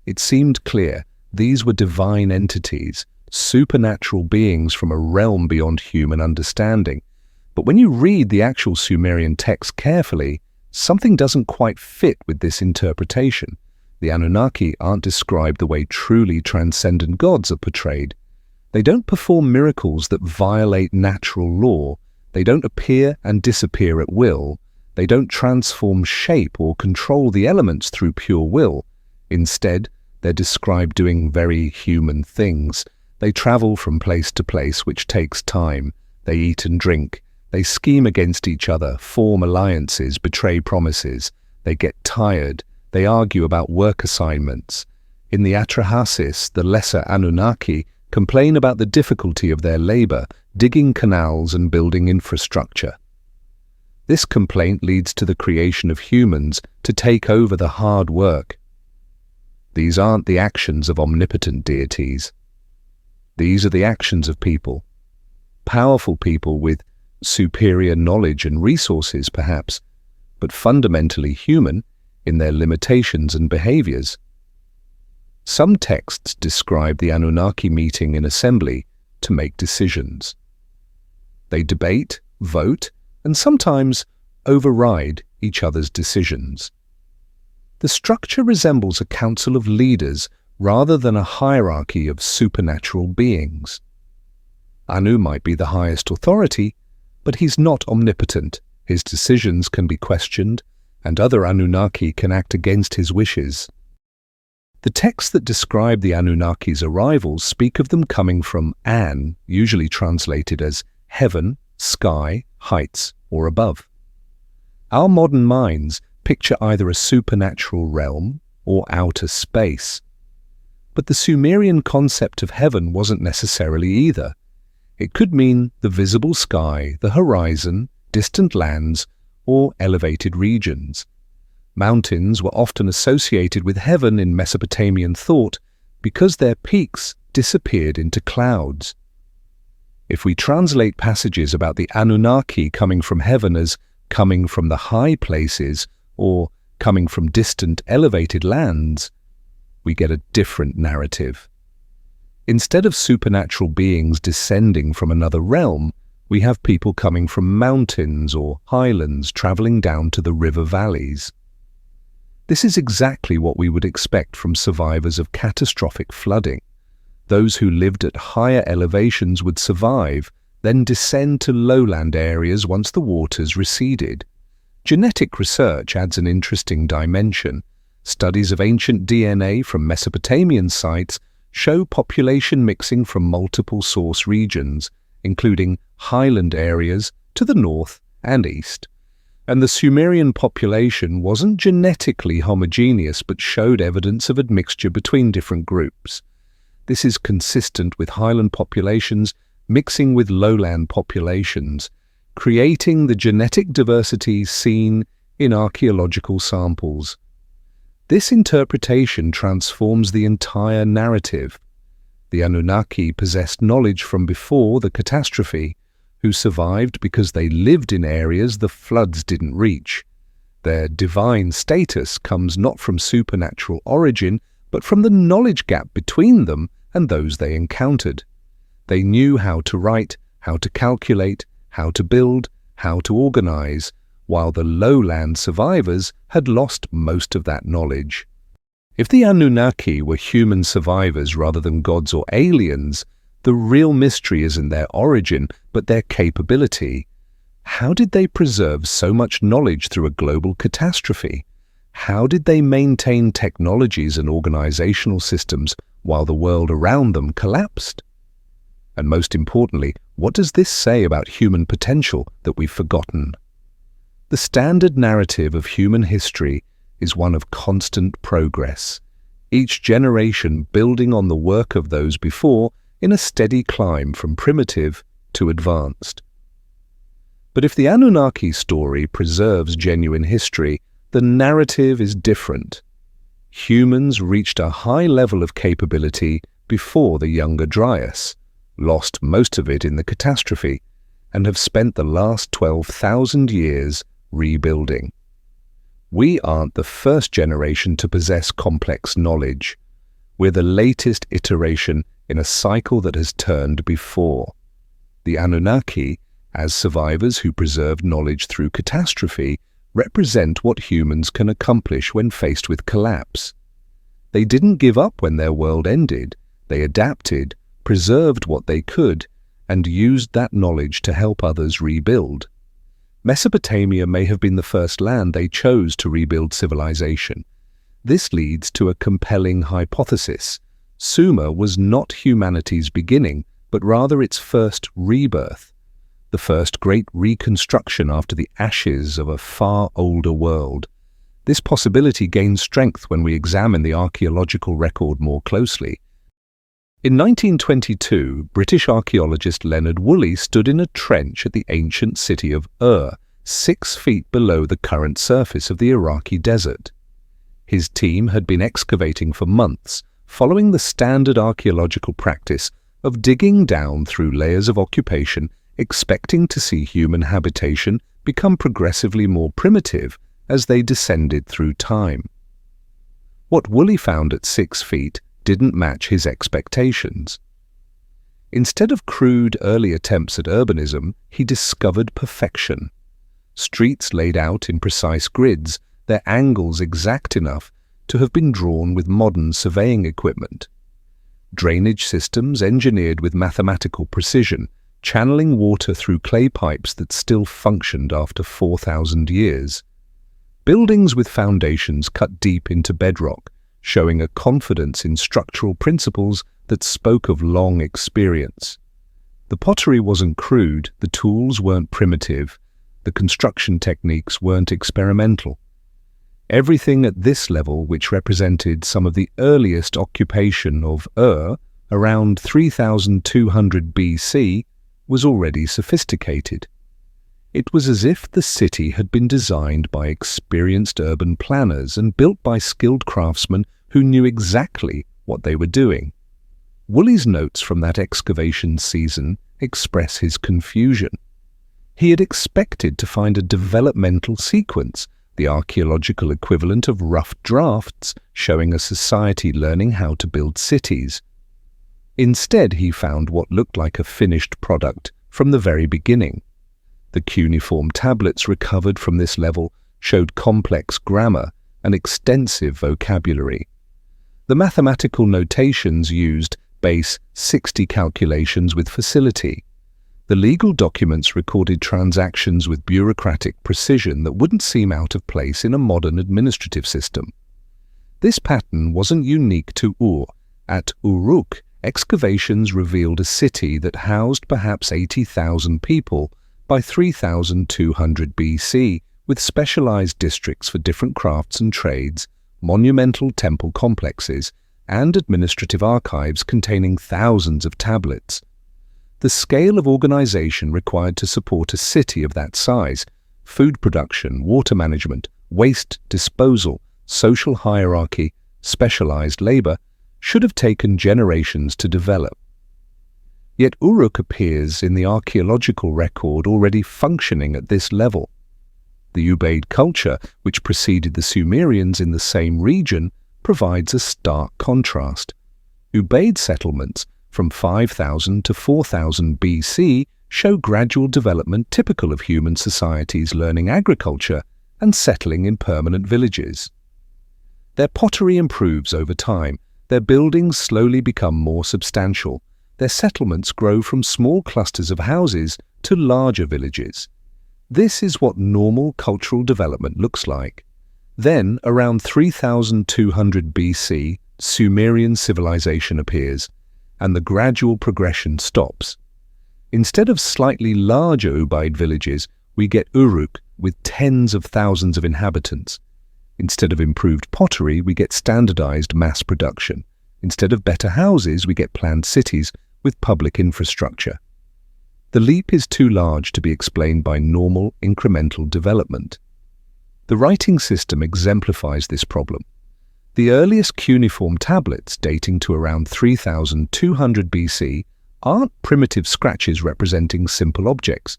It seemed clear these were divine entities, supernatural beings from a realm beyond human understanding. But when you read the actual Sumerian text carefully, something doesn't quite fit with this interpretation. The Anunnaki aren't described the way truly transcendent gods are portrayed. They don't perform miracles that violate natural law. They don't appear and disappear at will. They don't transform shape or control the elements through pure will. Instead, they're described doing very human things. They travel from place to place, which takes time. They eat and drink. They scheme against each other, form alliances, betray promises. They get tired. They argue about work assignments. In the Atrahasis, the lesser Anunnaki complain about the difficulty of their labor, digging canals and building infrastructure. This complaint leads to the creation of humans to take over the hard work. These aren't the actions of omnipotent deities. These are the actions of people. Powerful people with superior knowledge and resources, perhaps, but fundamentally human in their limitations and behaviors. Some texts describe the Anunnaki meeting in assembly to make decisions. They debate, vote, and sometimes override each other's decisions. The structure resembles a council of leaders rather than a hierarchy of supernatural beings. Anu might be the highest authority, but he's not omnipotent. His decisions can be questioned, and other Anunnaki can act against his wishes. The texts that describe the Anunnaki's arrivals speak of them coming from An, usually translated as heaven, sky, heights, or above. Our modern minds picture either a supernatural realm or outer space. But the Sumerian concept of heaven wasn't necessarily either. It could mean the visible sky, the horizon, distant lands, or elevated regions. Mountains were often associated with heaven in Mesopotamian thought because their peaks disappeared into clouds. If we translate passages about the Anunnaki coming from heaven as coming from the high places or coming from distant elevated lands, we get a different narrative. Instead of supernatural beings descending from another realm, we have people coming from mountains or highlands traveling down to the river valleys. This is exactly what we would expect from survivors of catastrophic flooding. Those who lived at higher elevations would survive, then descend to lowland areas once the waters receded. Genetic research adds an interesting dimension. Studies of ancient DNA from Mesopotamian sites show population mixing from multiple source regions, including highland areas to the north and east. And the Sumerian population wasn't genetically homogeneous but showed evidence of admixture between different groups. This is consistent with highland populations mixing with lowland populations, creating the genetic diversity seen in archaeological samples. This interpretation transforms the entire narrative. The Anunnaki possessed knowledge from before the catastrophe, who survived because they lived in areas the floods didn't reach. Their divine status comes not from supernatural origin, but from the knowledge gap between them and those they encountered. They knew how to write, how to calculate, how to build, how to organize, while the lowland survivors had lost most of that knowledge. If the Anunnaki were human survivors rather than gods or aliens, the real mystery isn't their origin, but their capability. How did they preserve so much knowledge through a global catastrophe? How did they maintain technologies and organizational systems while the world around them collapsed? And most importantly, what does this say about human potential that we've forgotten? The standard narrative of human history is one of constant progress, each generation building on the work of those before in a steady climb from primitive to advanced. But if the Anunnaki story preserves genuine history, the narrative is different. Humans reached a high level of capability before the younger Dryas, lost most of it in the catastrophe, and have spent the last 12,000 years rebuilding. We aren't the first generation to possess complex knowledge. We're the latest iteration in a cycle that has turned before. The Anunnaki, as survivors who preserved knowledge through catastrophe, represent what humans can accomplish when faced with collapse. They didn't give up when their world ended. They adapted, preserved what they could, and used that knowledge to help others rebuild. Mesopotamia may have been the first land they chose to rebuild civilization. This leads to a compelling hypothesis. Sumer was not humanity's beginning, but rather its first rebirth, the first great reconstruction after the ashes of a far older world. This possibility gains strength when we examine the archaeological record more closely. In 1922, British archaeologist Leonard Woolley stood in a trench at the ancient city of 6 feet below the current surface of the Iraqi desert. His team had been excavating for months, following the standard archaeological practice of digging down through layers of occupation, expecting to see human habitation become progressively more primitive as they descended through time. What Woolley found at 6 feet didn't match his expectations. Instead of crude early attempts at urbanism, he discovered perfection. Streets laid out in precise grids, their angles exact enough to have been drawn with modern surveying equipment. Drainage systems engineered with mathematical precision, channeling water through clay pipes that still functioned after 4,000 years. Buildings with foundations cut deep into bedrock, showing a confidence in structural principles that spoke of long experience. The pottery wasn't crude, the tools weren't primitive, the construction techniques weren't experimental. Everything at this level, which represented some of the earliest occupation of around 3200 BC, was already sophisticated. It was as if the city had been designed by experienced urban planners and built by skilled craftsmen who knew exactly what they were doing. Woolley's notes from that excavation season express his confusion. He had expected to find a developmental sequence, the archaeological equivalent of rough drafts showing a society learning how to build cities. Instead, he found what looked like a finished product from the very beginning. The cuneiform tablets recovered from this level showed complex grammar and extensive vocabulary. The mathematical notations used base 60 calculations with facility. The legal documents recorded transactions with bureaucratic precision that wouldn't seem out of place in a modern administrative system. This pattern wasn't unique to Ur. At Uruk, excavations revealed a city that housed perhaps 80,000 people by 3200 BC, with specialized districts for different crafts and trades, monumental temple complexes, and administrative archives containing thousands of tablets. The scale of organization required to support a city of that size, food production, water management, waste disposal, social hierarchy, specialized labor, should have taken generations to develop. Yet Uruk appears in the archaeological record already functioning at this level. The Ubaid culture, which preceded the Sumerians in the same region, provides a stark contrast. Ubaid settlements from 5000 to 4000 BC show gradual development typical of human societies learning agriculture and settling in permanent villages. Their pottery improves over time, their buildings slowly become more substantial, their settlements grow from small clusters of houses to larger villages. This is what normal cultural development looks like. Then, around 3200 BC, Sumerian civilization appears, and the gradual progression stops. Instead of slightly larger Ubaid villages, we get Uruk with tens of thousands of inhabitants. Instead of improved pottery, we get standardized mass production. Instead of better houses, we get planned cities with public infrastructure. The leap is too large to be explained by normal incremental development. The writing system exemplifies this problem. The earliest cuneiform tablets, dating to around 3200 BC, aren't primitive scratches representing simple objects.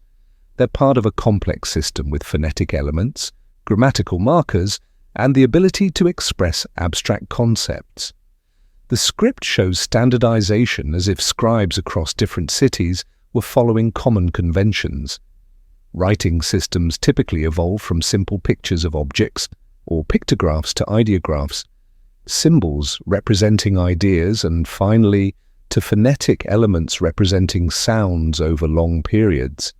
They're part of a complex system with phonetic elements, grammatical markers, and the ability to express abstract concepts. The script shows standardization as if scribes across different cities were following common conventions. Writing systems typically evolve from simple pictures of objects or pictographs to ideographs, symbols representing ideas, and finally to phonetic elements representing sounds over long periods.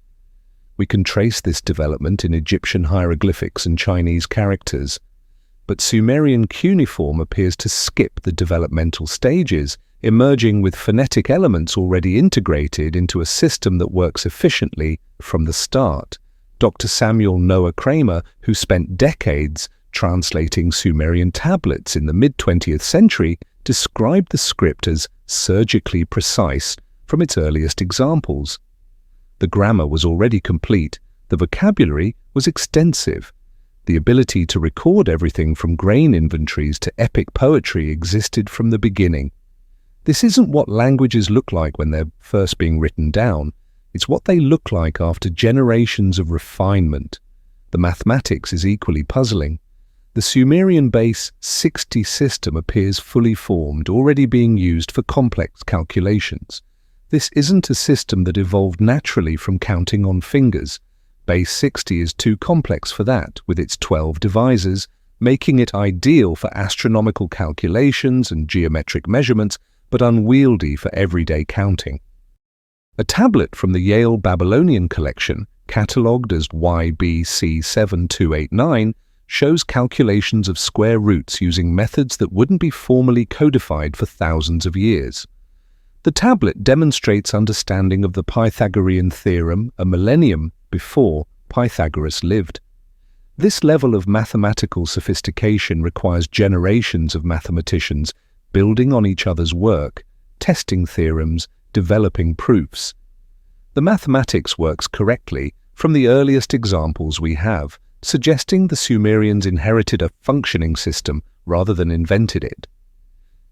We can trace this development in Egyptian hieroglyphics and Chinese characters, but Sumerian cuneiform appears to skip the developmental stages, emerging with phonetic elements already integrated into a system that works efficiently from the start. Dr. Samuel Noah Kramer, who spent decades translating Sumerian tablets in the mid-20th century, described the script as surgically precise from its earliest examples. The grammar was already complete, the vocabulary was extensive. The ability to record everything from grain inventories to epic poetry existed from the beginning. This isn't what languages look like when they're first being written down. It's what they look like after generations of refinement. The mathematics is equally puzzling. The Sumerian base 60 system appears fully formed, already being used for complex calculations. This isn't a system that evolved naturally from counting on fingers. Base 60 is too complex for that, with its 12 divisors, making it ideal for astronomical calculations and geometric measurements, but unwieldy for everyday counting. A tablet from the Yale Babylonian collection, catalogued as YBC7289, shows calculations of square roots using methods that wouldn't be formally codified for thousands of years. The tablet demonstrates understanding of the Pythagorean theorem a millennium before Pythagoras lived. This level of mathematical sophistication requires generations of mathematicians building on each other's work, testing theorems, developing proofs. The mathematics works correctly from the earliest examples we have, suggesting the Sumerians inherited a functioning system rather than invented it.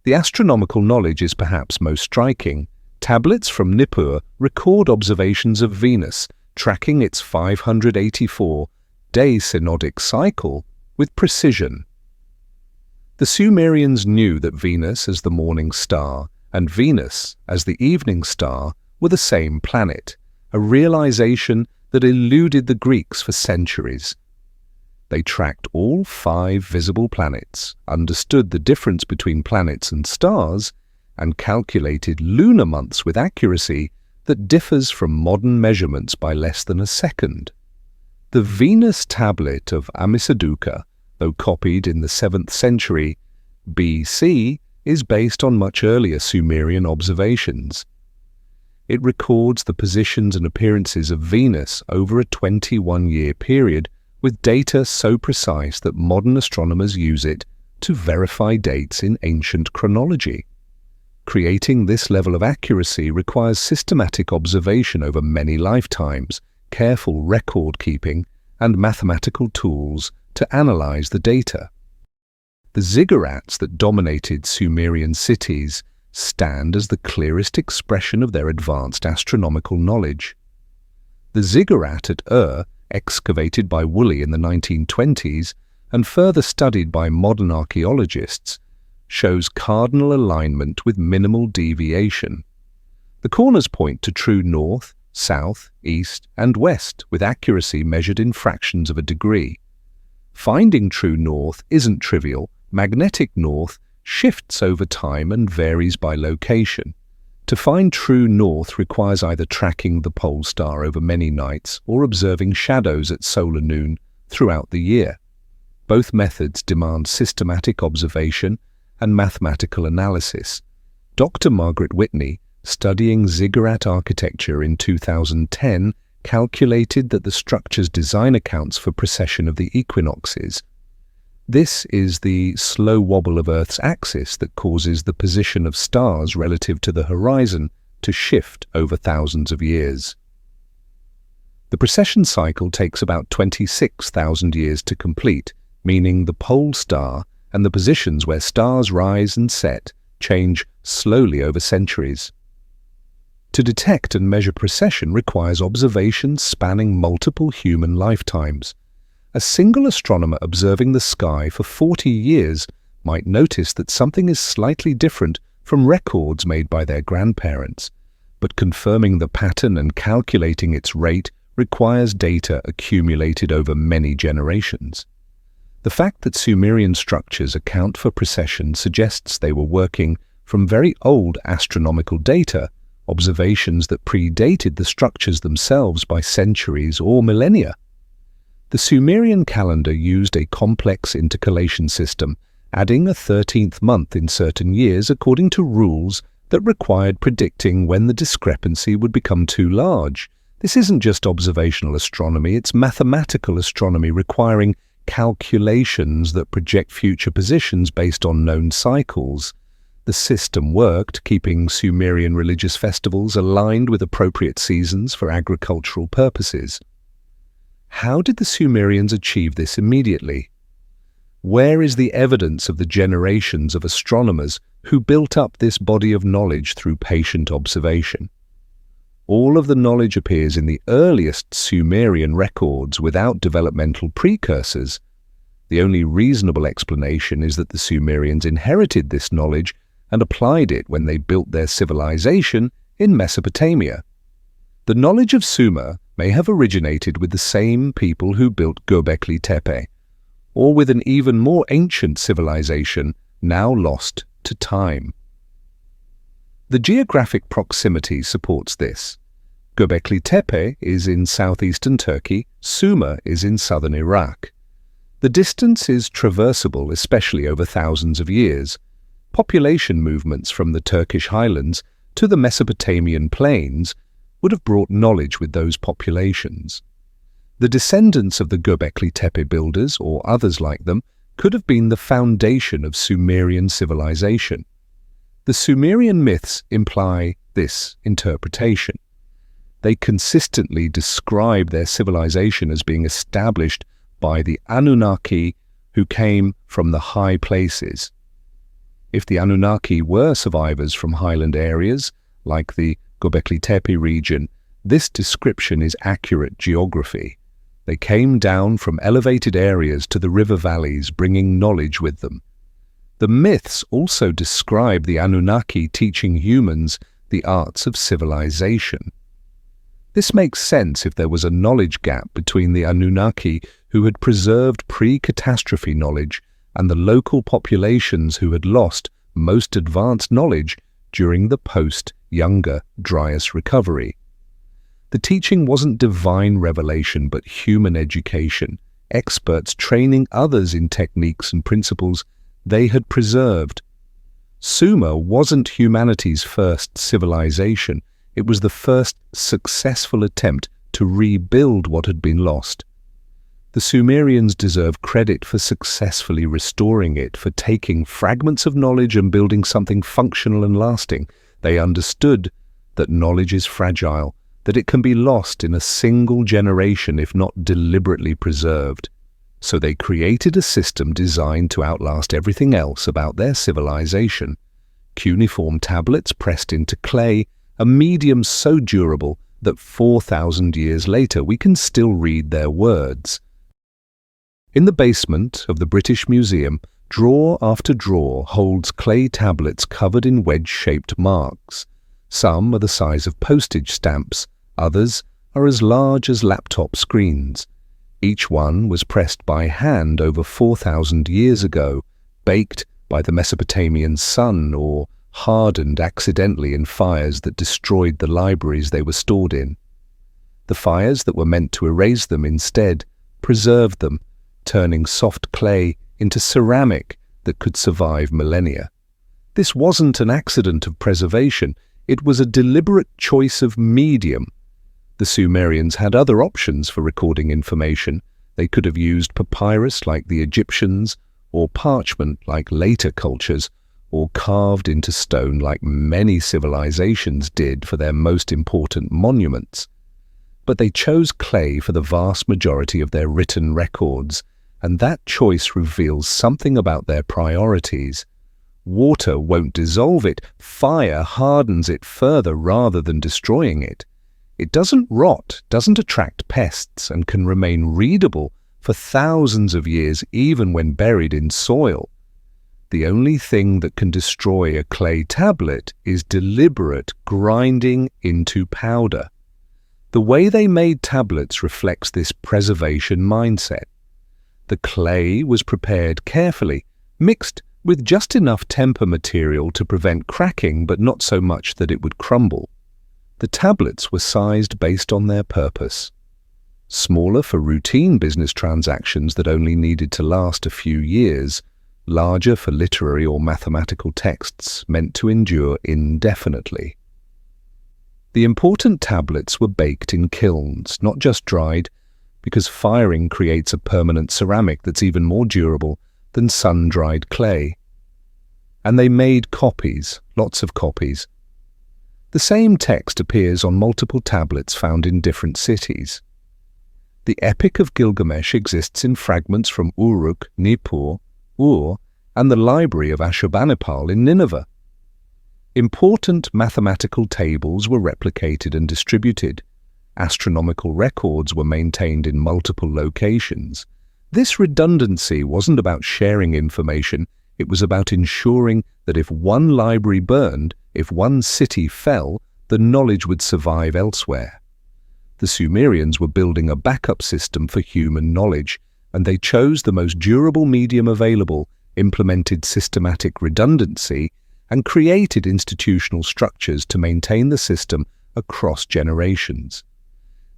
The astronomical knowledge is perhaps most striking. Tablets from Nippur record observations of Venus, tracking its 584-day synodic cycle with precision. The Sumerians knew that Venus as the morning star and Venus as the evening star were the same planet, a realization that eluded the Greeks for centuries. They tracked all 5 visible planets, understood the difference between planets and stars, and calculated lunar months with accuracy that differs from modern measurements by less than a second. The Venus tablet of Amisaduqa, though copied in the 7th century BC, is based on much earlier Sumerian observations. It records the positions and appearances of Venus over a 21-year period, with data so precise that modern astronomers use it to verify dates in ancient chronology. Creating this level of accuracy requires systematic observation over many lifetimes, careful record-keeping, and mathematical tools to analyze the data. The ziggurats that dominated Sumerian cities stand as the clearest expression of their advanced astronomical knowledge. The ziggurat at excavated by Woolley in the 1920s and further studied by modern archaeologists, shows cardinal alignment with minimal deviation. The corners point to true north, south, east, and west with accuracy measured in fractions of a degree. Finding true north isn't trivial. Magnetic north shifts over time and varies by location. To find true north requires either tracking the pole star over many nights or observing shadows at solar noon throughout the year. Both methods demand systematic observation and mathematical analysis. Dr. Margaret Whitney, studying ziggurat architecture in 2010, calculated that the structure's design accounts for precession of the equinoxes. This is the slow wobble of Earth's axis that causes the position of stars relative to the horizon to shift over thousands of years. The precession cycle takes about 26,000 years to complete, meaning the pole star and the positions where stars rise and set change slowly over centuries. To detect and measure precession requires observations spanning multiple human lifetimes. A single astronomer observing the sky for 40 years might notice that something is slightly different from records made by their grandparents, but confirming the pattern and calculating its rate requires data accumulated over many generations. The fact that Sumerian structures account for precession suggests they were working from very old astronomical data, observations that predated the structures themselves by centuries or millennia. The Sumerian calendar used a complex intercalation system, adding a 13th month in certain years according to rules that required predicting when the discrepancy would become too large. This isn't just observational astronomy, it's mathematical astronomy requiring calculations that project future positions based on known cycles. The system worked, keeping Sumerian religious festivals aligned with appropriate seasons for agricultural purposes. How did the Sumerians achieve this immediately? Where is the evidence of the generations of astronomers who built up this body of knowledge through patient observation? All of the knowledge appears in the earliest Sumerian records without developmental precursors. The only reasonable explanation is that the Sumerians inherited this knowledge and applied it when they built their civilization in Mesopotamia. The knowledge of Sumer may have originated with the same people who built Göbekli Tepe, or with an even more ancient civilization now lost to time. The geographic proximity supports this. Göbekli Tepe is in southeastern Turkey, Sumer is in southern Iraq. The distance is traversable, especially over thousands of years. Population movements from the Turkish highlands to the Mesopotamian plains would have brought knowledge with those populations. The descendants of the Göbekli Tepe builders, or others like them, could have been the foundation of Sumerian civilization. The Sumerian myths imply this interpretation. They consistently describe their civilization as being established by the Anunnaki who came from the high places. If the Anunnaki were survivors from highland areas, like the Göbekli Tepe region, this description is accurate geography. They came down from elevated areas to the river valleys, bringing knowledge with them. The myths also describe the Anunnaki teaching humans the arts of civilization. This makes sense if there was a knowledge gap between the Anunnaki who had preserved pre-catastrophe knowledge and the local populations who had lost most advanced knowledge during the post-Younger Dryas recovery. The teaching wasn't divine revelation but human education, experts training others in techniques and principles they had preserved. Sumer wasn't humanity's first civilization, it was the first successful attempt to rebuild what had been lost. The Sumerians deserve credit for successfully restoring it, for taking fragments of knowledge and building something functional and lasting. They understood that knowledge is fragile, that it can be lost in a single generation if not deliberately preserved. So they created a system designed to outlast everything else about their civilization. Cuneiform tablets pressed into clay, a medium so durable that 4,000 years later we can still read their words. In the basement of the British Museum, drawer after drawer holds clay tablets covered in wedge-shaped marks. Some are the size of postage stamps, others are as large as laptop screens. Each one was pressed by hand over 4,000 years ago, baked by the Mesopotamian sun or hardened accidentally in fires that destroyed the libraries they were stored in. The fires that were meant to erase them instead preserved them, turning soft clay into ceramic that could survive millennia. This wasn't an accident of preservation, it was a deliberate choice of medium. The Sumerians had other options for recording information. They could have used papyrus like the Egyptians, or parchment like later cultures, or carved into stone like many civilizations did for their most important monuments. But they chose clay for the vast majority of their written records, and that choice reveals something about their priorities. Water won't dissolve it, fire hardens it further rather than destroying it. It doesn't rot, doesn't attract pests, and can remain readable for thousands of years even when buried in soil. The only thing that can destroy a clay tablet is deliberate grinding into powder. The way they made tablets reflects this preservation mindset. The clay was prepared carefully, mixed with just enough temper material to prevent cracking but not so much that it would crumble. The tablets were sized based on their purpose. Smaller for routine business transactions that only needed to last a few years, larger for literary or mathematical texts meant to endure indefinitely. The important tablets were baked in kilns, not just dried, because firing creates a permanent ceramic that's even more durable than sun-dried clay. And they made copies, lots of copies. The same text appears on multiple tablets found in different cities. The Epic of Gilgamesh exists in fragments from Uruk, Nippur, Ur, and the Library of Ashurbanipal in Nineveh. Important mathematical tables were replicated and distributed. Astronomical records were maintained in multiple locations. This redundancy wasn't about sharing information, it was about ensuring that if one library burned, if one city fell, the knowledge would survive elsewhere. The Sumerians were building a backup system for human knowledge, and they chose the most durable medium available, implemented systematic redundancy, and created institutional structures to maintain the system across generations.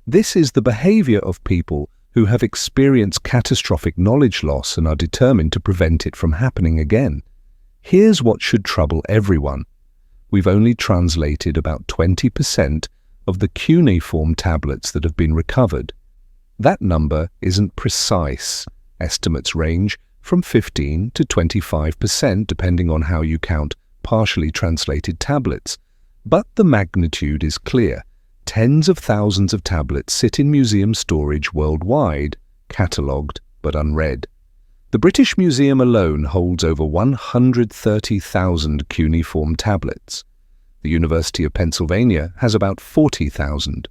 This is the behavior of people who have experienced catastrophic knowledge loss and are determined to prevent it from happening again. Here's what should trouble everyone. We've only translated about 20% of the cuneiform tablets that have been recovered. That number isn't precise. Estimates range from 15 to 25% depending on how you count partially translated tablets. But the magnitude is clear. Tens of thousands of tablets sit in museum storage worldwide, catalogued but unread. The British Museum alone holds over 130,000 cuneiform tablets. The University of Pennsylvania has about 40,000.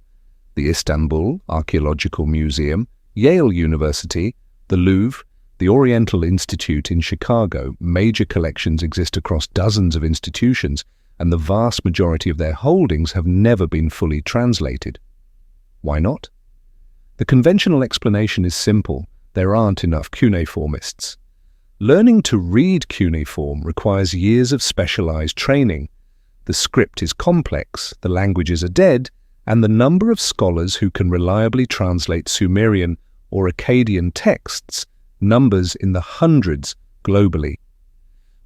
The Istanbul Archaeological Museum, Yale University, the Louvre, the Oriental Institute in Chicago, major collections exist across dozens of institutions, and the vast majority of their holdings have never been fully translated. Why not? The conventional explanation is simple: there aren't enough cuneiformists. Learning to read cuneiform requires years of specialized training. The script is complex, the languages are dead, and the number of scholars who can reliably translate Sumerian or Akkadian texts numbers in the hundreds globally.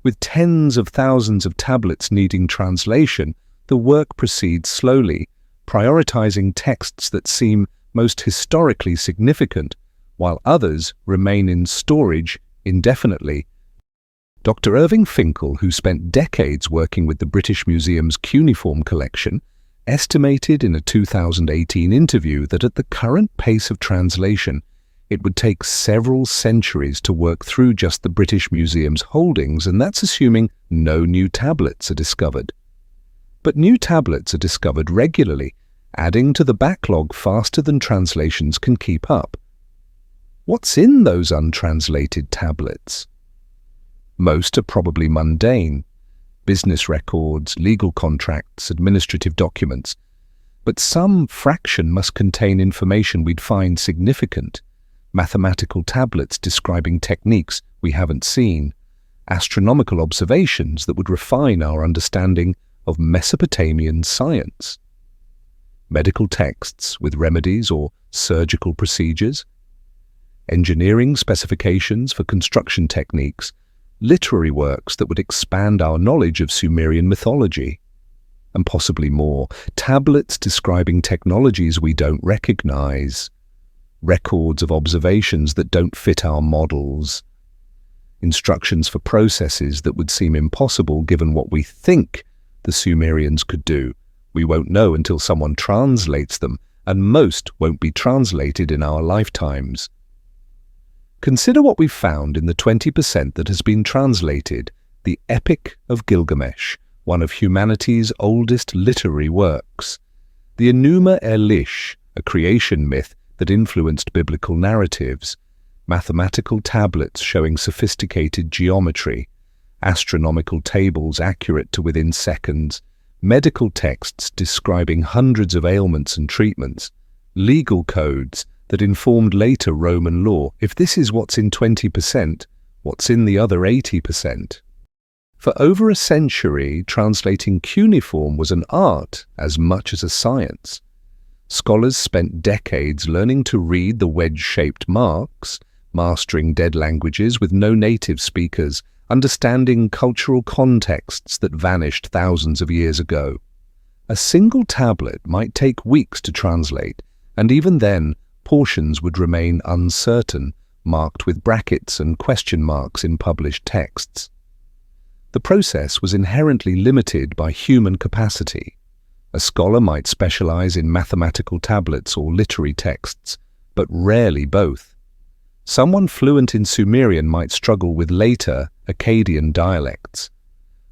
With tens of thousands of tablets needing translation, the work proceeds slowly, prioritizing texts that seem most historically significant, while others remain in storage indefinitely. Dr. Irving Finkel, who spent decades working with the British Museum's cuneiform collection, estimated in a 2018 interview that at the current pace of translation, it would take several centuries to work through just the British Museum's holdings, and that's assuming no new tablets are discovered. But new tablets are discovered regularly, adding to the backlog faster than translations can keep up. What's in those untranslated tablets? Most are probably mundane: business records, legal contracts, administrative documents. But some fraction must contain information we'd find significant: mathematical tablets describing techniques we haven't seen, astronomical observations that would refine our understanding of Mesopotamian science, medical texts with remedies or surgical procedures, engineering specifications for construction techniques, literary works that would expand our knowledge of Sumerian mythology, and possibly more, tablets describing technologies we don't recognize, records of observations that don't fit our models, instructions for processes that would seem impossible given what we think the Sumerians could do. We won't know until someone translates them, and most won't be translated in our lifetimes. Consider what we've found in the 20% that has been translated: the Epic of Gilgamesh, one of humanity's oldest literary works; the Enuma Elish, a creation myth that influenced biblical narratives; mathematical tablets showing sophisticated geometry; astronomical tables accurate to within seconds; medical texts describing hundreds of ailments and treatments; legal codes that informed later Roman law. If this is what's in 20%, what's in the other 80%? For over a century, translating cuneiform was an art as much as a science. Scholars spent decades learning to read the wedge-shaped marks, mastering dead languages with no native speakers, understanding cultural contexts that vanished thousands of years ago. A single tablet might take weeks to translate, and even then, portions would remain uncertain, marked with brackets and question marks in published texts. The process was inherently limited by human capacity. A scholar might specialize in mathematical tablets or literary texts, but rarely both. Someone fluent in Sumerian might struggle with later Akkadian dialects.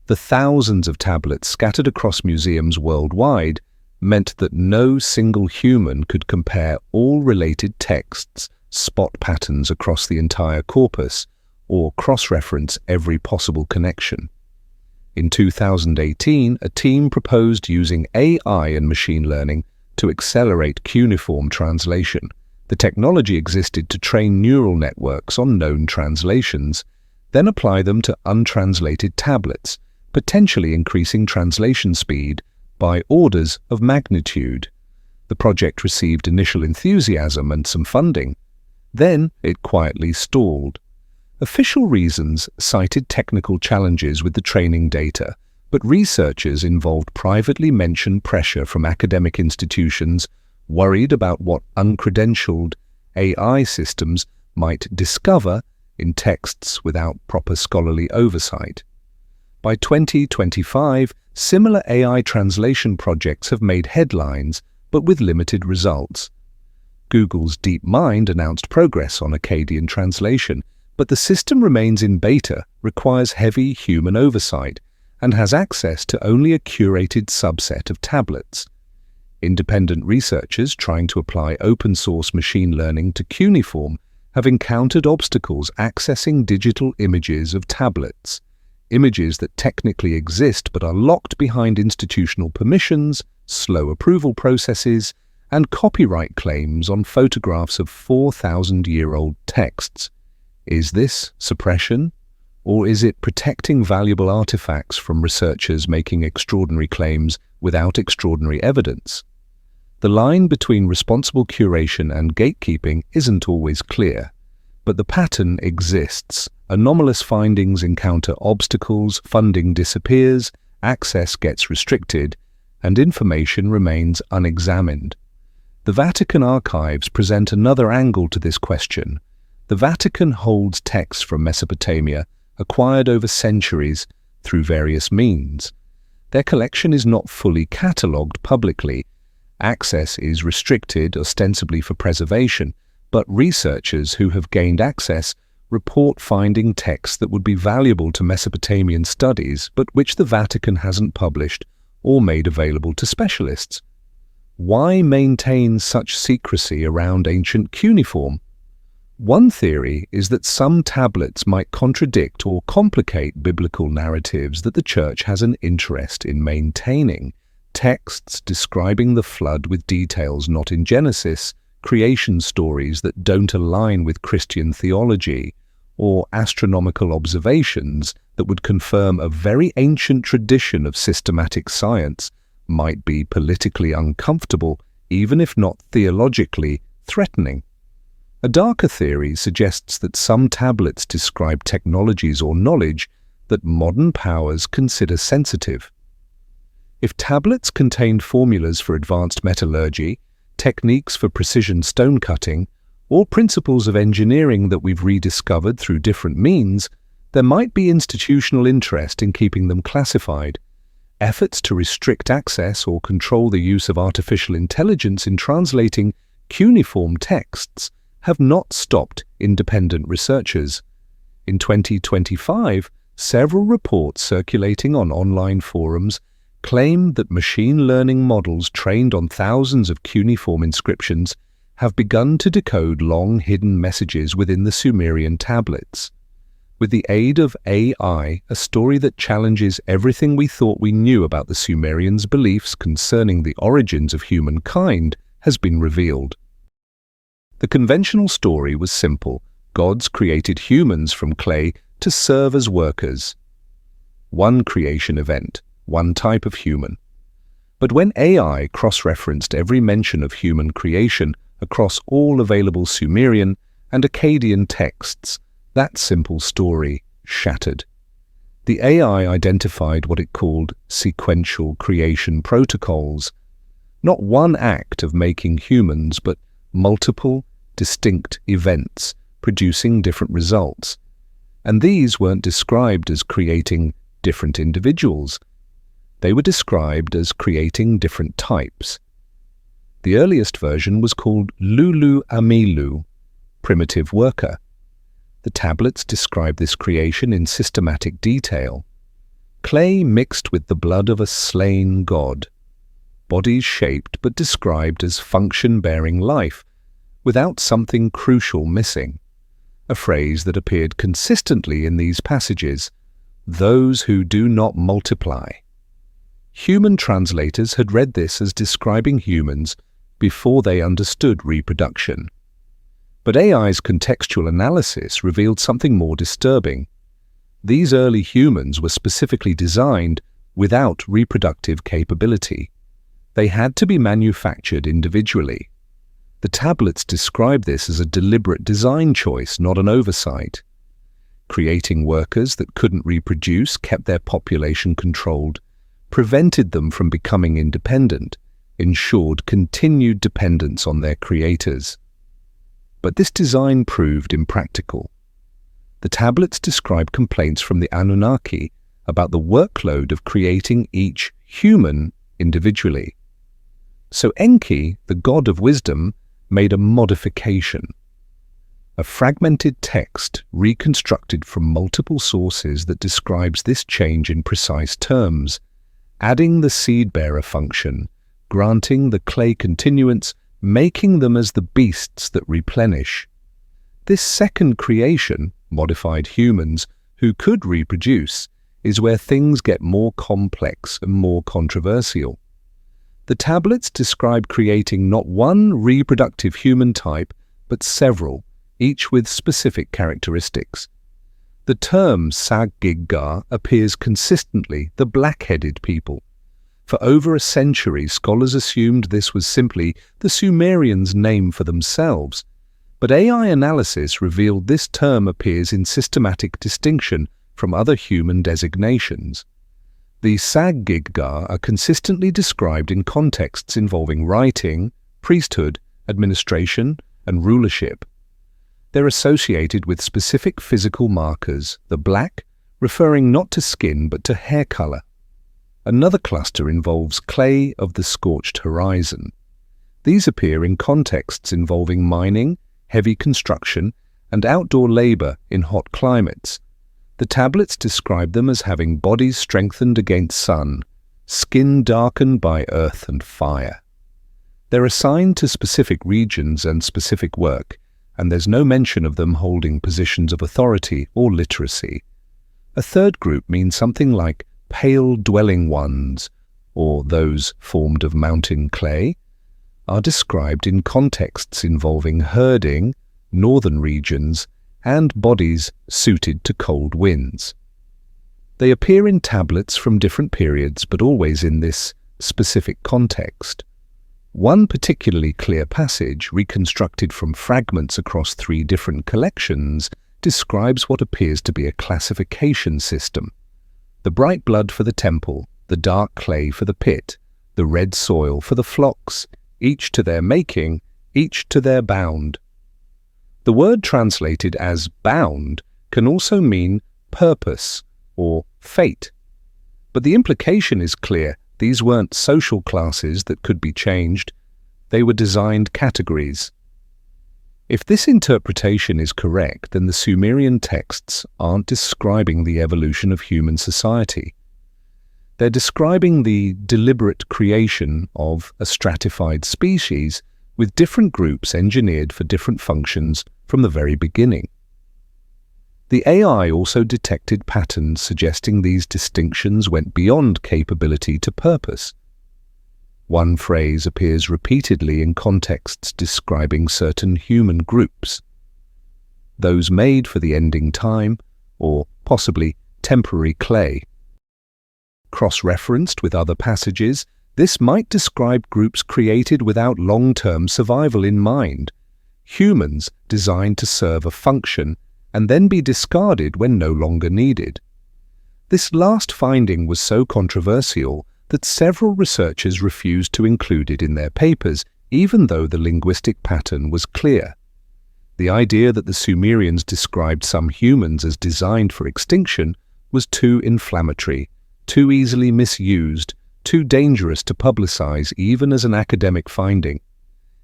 The thousands of tablets scattered across museums worldwide meant that no single human could compare all related texts, spot patterns across the entire corpus, or cross-reference every possible connection. In 2018, a team proposed using AI and machine learning to accelerate cuneiform translation. The technology existed to train neural networks on known translations, then apply them to untranslated tablets, potentially increasing translation speed by orders of magnitude. The project received initial enthusiasm and some funding. Then it quietly stalled. Official reasons cited technical challenges with the training data, but researchers involved privately mentioned pressure from academic institutions worried about what uncredentialed AI systems might discover in texts without proper scholarly oversight. By 2025, similar AI translation projects have made headlines, but with limited results. Google's DeepMind announced progress on Akkadian translation, but the system remains in beta, requires heavy human oversight, and has access to only a curated subset of tablets. Independent researchers trying to apply open-source machine learning to cuneiform have encountered obstacles accessing digital images of tablets, images that technically exist but are locked behind institutional permissions, slow approval processes, and copyright claims on photographs of 4,000-year-old texts. Is this suppression, or is it protecting valuable artifacts from researchers making extraordinary claims without extraordinary evidence? The line between responsible curation and gatekeeping isn't always clear, but the pattern exists. Anomalous findings encounter obstacles, funding disappears, access gets restricted, and information remains unexamined. The Vatican archives present another angle to this question. The Vatican holds texts from Mesopotamia, acquired over centuries through various means. Their collection is not fully catalogued publicly. Access is restricted, ostensibly for preservation, but researchers who have gained access report finding texts that would be valuable to Mesopotamian studies, but which the Vatican hasn't published or made available to specialists. Why maintain such secrecy around ancient cuneiform? One theory is that some tablets might contradict or complicate biblical narratives that the Church has an interest in maintaining. Texts describing the flood with details not in Genesis, creation stories that don't align with Christian theology, or astronomical observations that would confirm a very ancient tradition of systematic science might be politically uncomfortable, even if not theologically threatening. A darker theory suggests that some tablets describe technologies or knowledge that modern powers consider sensitive. If tablets contained formulas for advanced metallurgy, techniques for precision stone cutting, or principles of engineering that we've rediscovered through different means, there might be institutional interest in keeping them classified. Efforts to restrict access or control the use of artificial intelligence in translating cuneiform texts have not stopped independent researchers. In 2025, several reports circulating on online forums claim that machine learning models trained on thousands of cuneiform inscriptions have begun to decode long hidden messages within the Sumerian tablets. With the aid of AI, a story that challenges everything we thought we knew about the Sumerians' beliefs concerning the origins of humankind has been revealed. The conventional story was simple. Gods created humans from clay to serve as workers. One creation event, one type of human. But when AI cross-referenced every mention of human creation across all available Sumerian and Akkadian texts, that simple story shattered. The AI identified what it called sequential creation protocols, not one act of making humans, but multiple, distinct events producing different results. And these weren't described as creating different individuals. They were described as creating different types. The earliest version was called Lulu Amilu, primitive worker. The tablets describe this creation in systematic detail. Clay mixed with the blood of a slain god. Bodies shaped but described as function-bearing life, without something crucial missing. A phrase that appeared consistently in these passages, "those who do not multiply." Human translators had read this as describing humans before they understood reproduction. But AI's contextual analysis revealed something more disturbing. These early humans were specifically designed without reproductive capability. They had to be manufactured individually. The tablets describe this as a deliberate design choice, not an oversight. Creating workers that couldn't reproduce kept their population controlled, prevented them from becoming independent, ensured continued dependence on their creators. But this design proved impractical. The tablets describe complaints from the Anunnaki about the workload of creating each human individually. So Enki, the god of wisdom, made a modification. A fragmented text reconstructed from multiple sources that describes this change in precise terms, adding the seed-bearer function, granting the clay continuance, making them as the beasts that replenish. This second creation, modified humans, who could reproduce, is where things get more complex and more controversial. The tablets describe creating not one reproductive human type, but several, each with specific characteristics. The term Sag-Giggar appears consistently, the black-headed people. For over a century, scholars assumed this was simply the Sumerians' name for themselves, but AI analysis revealed this term appears in systematic distinction from other human designations. The Sag-Giggar are consistently described in contexts involving writing, priesthood, administration, and rulership. They're associated with specific physical markers, the black referring not to skin but to hair color. Another cluster involves clay of the scorched horizon. These appear in contexts involving mining, heavy construction, and outdoor labor in hot climates. The tablets describe them as having bodies strengthened against sun, skin darkened by earth and fire. They're assigned to specific regions and specific work, and there's no mention of them holding positions of authority or literacy. A third group means something like pale dwelling ones, or those formed of mountain clay, are described in contexts involving herding, northern regions, and bodies suited to cold winds. They appear in tablets from different periods, but always in this specific context. One particularly clear passage, reconstructed from fragments across 3 different collections, describes what appears to be a classification system. The bright blood for the temple, the dark clay for the pit, the red soil for the flocks, each to their making, each to their bound. The word translated as bound can also mean purpose or fate. But the implication is clear. These weren't social classes that could be changed. They were designed categories. If this interpretation is correct, then the Sumerian texts aren't describing the evolution of human society. They're describing the deliberate creation of a stratified species with different groups engineered for different functions from the very beginning. The AI also detected patterns suggesting these distinctions went beyond capability to purpose. One phrase appears repeatedly in contexts describing certain human groups. Those made for the ending time, or possibly temporary clay. Cross-referenced with other passages, this might describe groups created without long-term survival in mind, humans designed to serve a function and then be discarded when no longer needed. This last finding was so controversial that several researchers refused to include it in their papers, even though the linguistic pattern was clear. The idea that the Sumerians described some humans as designed for extinction was too inflammatory, too easily misused, too dangerous to publicize even as an academic finding.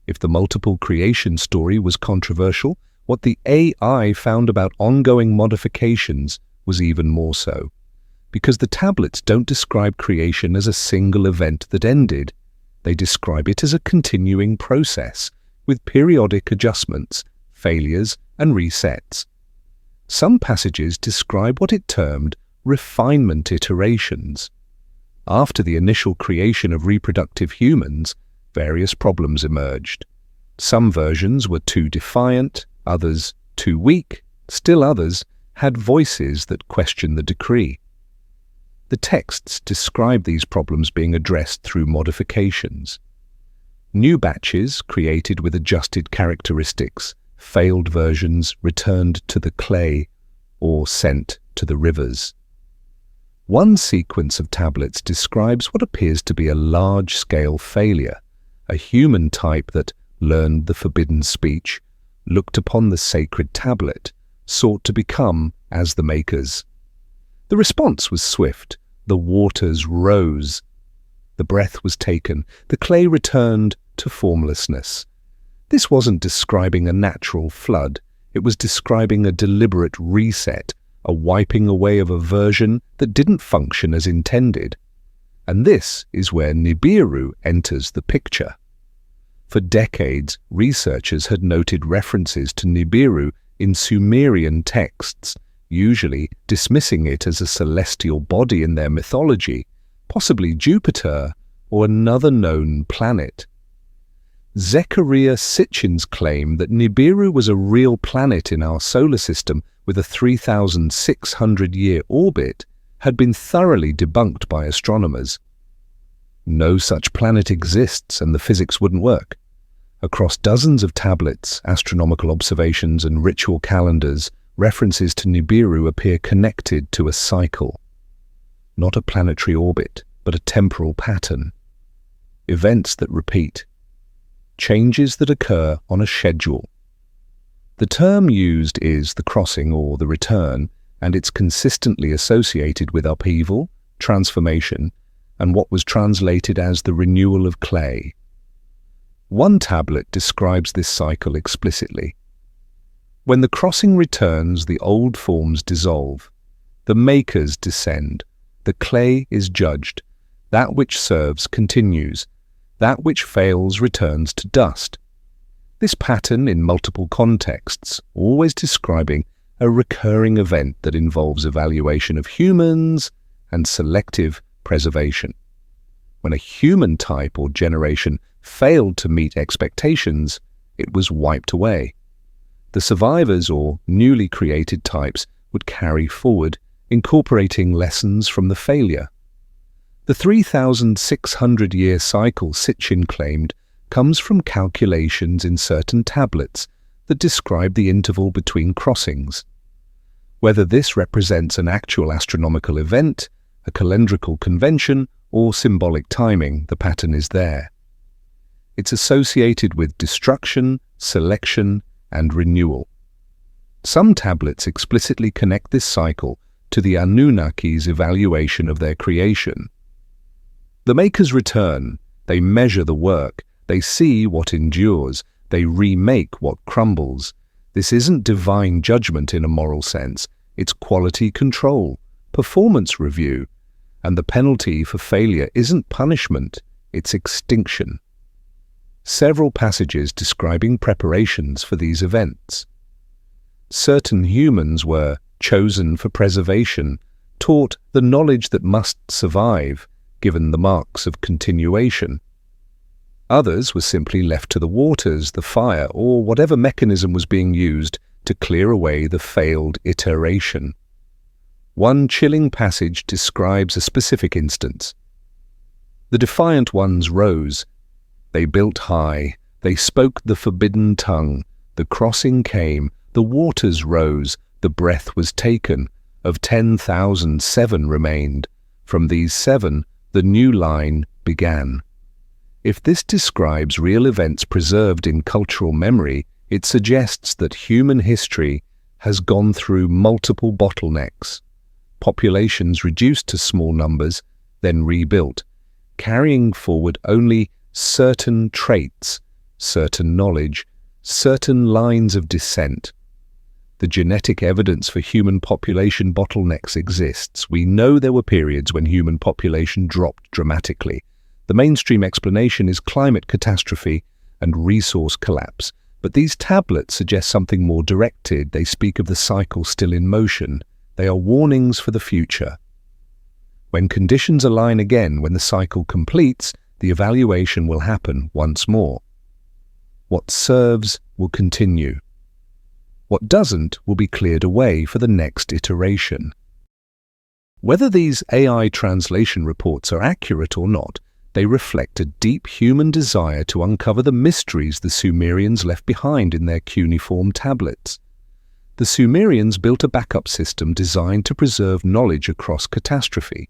If the multiple creation story was controversial, what the AI found about ongoing modifications was even more so. Because the tablets don't describe creation as a single event that ended, they describe it as a continuing process, with periodic adjustments, failures, and resets. Some passages describe what it termed refinement iterations. After the initial creation of reproductive humans, various problems emerged. Some versions were too defiant, others too weak, still others had voices that questioned the decree. The texts describe these problems being addressed through modifications. New batches created with adjusted characteristics, failed versions returned to the clay or sent to the rivers. One sequence of tablets describes what appears to be a large-scale failure, a human type that learned the forbidden speech, looked upon the sacred tablet, sought to become as the makers. The response was swift. The waters rose. the breath was taken, the clay returned to formlessness. This wasn't describing a natural flood, it was describing a deliberate reset, a wiping away of a version that didn't function as intended. And this is where Nibiru enters the picture. For decades, researchers had noted references to Nibiru in Sumerian texts, usually dismissing it as a celestial body in their mythology, possibly Jupiter or another known planet. Zecharia Sitchin's claim that Nibiru was a real planet in our solar system with a 3,600-year orbit had been thoroughly debunked by astronomers. No such planet exists and the physics wouldn't work. Across dozens of tablets, astronomical observations and ritual calendars, references to Nibiru appear connected to a cycle. Not a planetary orbit, but a temporal pattern. Events that repeat. Changes that occur on a schedule. The term used is the crossing or the return, and it's consistently associated with upheaval, transformation, and what was translated as the renewal of clay. One tablet describes this cycle explicitly. When the crossing returns, the old forms dissolve. The makers descend. The clay is judged. That which serves continues. That which fails returns to dust. This pattern in multiple contexts, always describing a recurring event that involves evaluation of humans and selective preservation. When a human type or generation failed to meet expectations, it was wiped away. The survivors or newly created types would carry forward, incorporating lessons from the failure. The 3,600-year cycle Sitchin claimed comes from calculations in certain tablets that describe the interval between crossings. Whether this represents an actual astronomical event, a calendrical convention, or symbolic timing, the pattern is there. It's associated with destruction, selection, and renewal. Some tablets explicitly connect this cycle to the Anunnaki's evaluation of their creation. The makers return, they measure the work, they see what endures, they remake what crumbles. This isn't divine judgment in a moral sense, it's quality control, performance review, and the penalty for failure isn't punishment, it's extinction. Several passages describing preparations for these events. Certain humans were chosen for preservation, taught the knowledge that must survive, given the marks of continuation. Others were simply left to the waters, the fire, or whatever mechanism was being used to clear away the failed iteration. One chilling passage describes a specific instance. The defiant ones rose. They built high. They spoke the forbidden tongue. The crossing came. The waters rose. The breath was taken. Of 10,000, 7 remained. From these 7, the new line began. If this describes real events preserved in cultural memory, it suggests that human history has gone through multiple bottlenecks. Populations reduced to small numbers, then rebuilt, carrying forward only certain traits, certain knowledge, certain lines of descent. The genetic evidence for human population bottlenecks exists. We know there were periods when human population dropped dramatically. The mainstream explanation is climate catastrophe and resource collapse, but these tablets suggest something more directed. They speak of the cycle still in motion. They are warnings for the future. When conditions align again, when the cycle completes, the evaluation will happen once more. What serves will continue. What doesn't will be cleared away for the next iteration. Whether these AI translation reports are accurate or not, they reflect a deep human desire to uncover the mysteries the Sumerians left behind in their cuneiform tablets. The Sumerians built a backup system designed to preserve knowledge across catastrophe.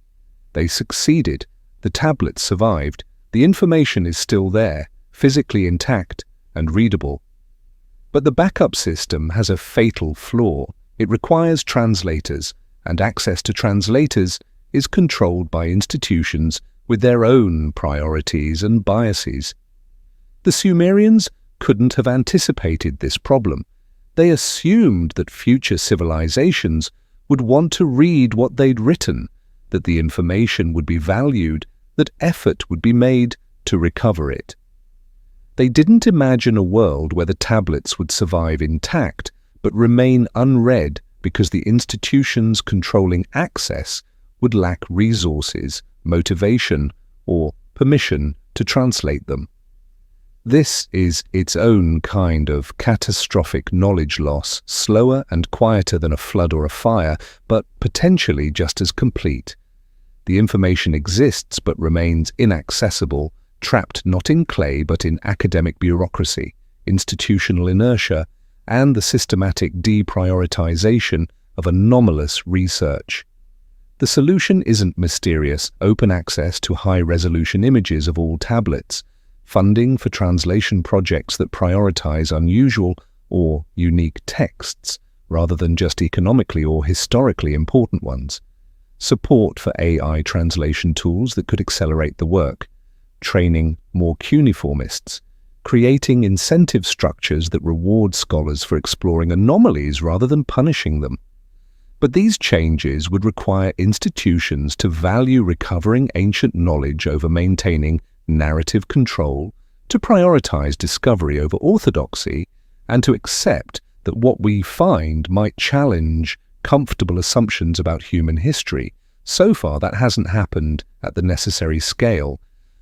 They succeeded. The tablets survived. The information is still there, physically intact and readable. But the backup system has a fatal flaw. It requires translators, and access to translators is controlled by institutions with their own priorities and biases. The Sumerians couldn't have anticipated this problem. They assumed that future civilizations would want to read what they'd written, that the information would be valued, that effort would be made to recover it. They didn't imagine a world where the tablets would survive intact but remain unread because the institutions controlling access would lack resources, motivation, or permission to translate them. This is its own kind of catastrophic knowledge loss, slower and quieter than a flood or a fire, but potentially just as complete. The information exists but remains inaccessible, trapped not in clay but in academic bureaucracy, institutional inertia, and the systematic deprioritization of anomalous research. The solution isn't mysterious: open access to high-resolution images of all tablets, funding for translation projects that prioritize unusual or unique texts rather than just economically or historically important ones, support for AI translation tools that could accelerate the work, training more cuneiformists, creating incentive structures that reward scholars for exploring anomalies rather than punishing them. But these changes would require institutions to value recovering ancient knowledge over maintaining narrative control, to prioritize discovery over orthodoxy, and to accept that what we find might challenge comfortable assumptions about human history. So far, that hasn't happened at the necessary scale.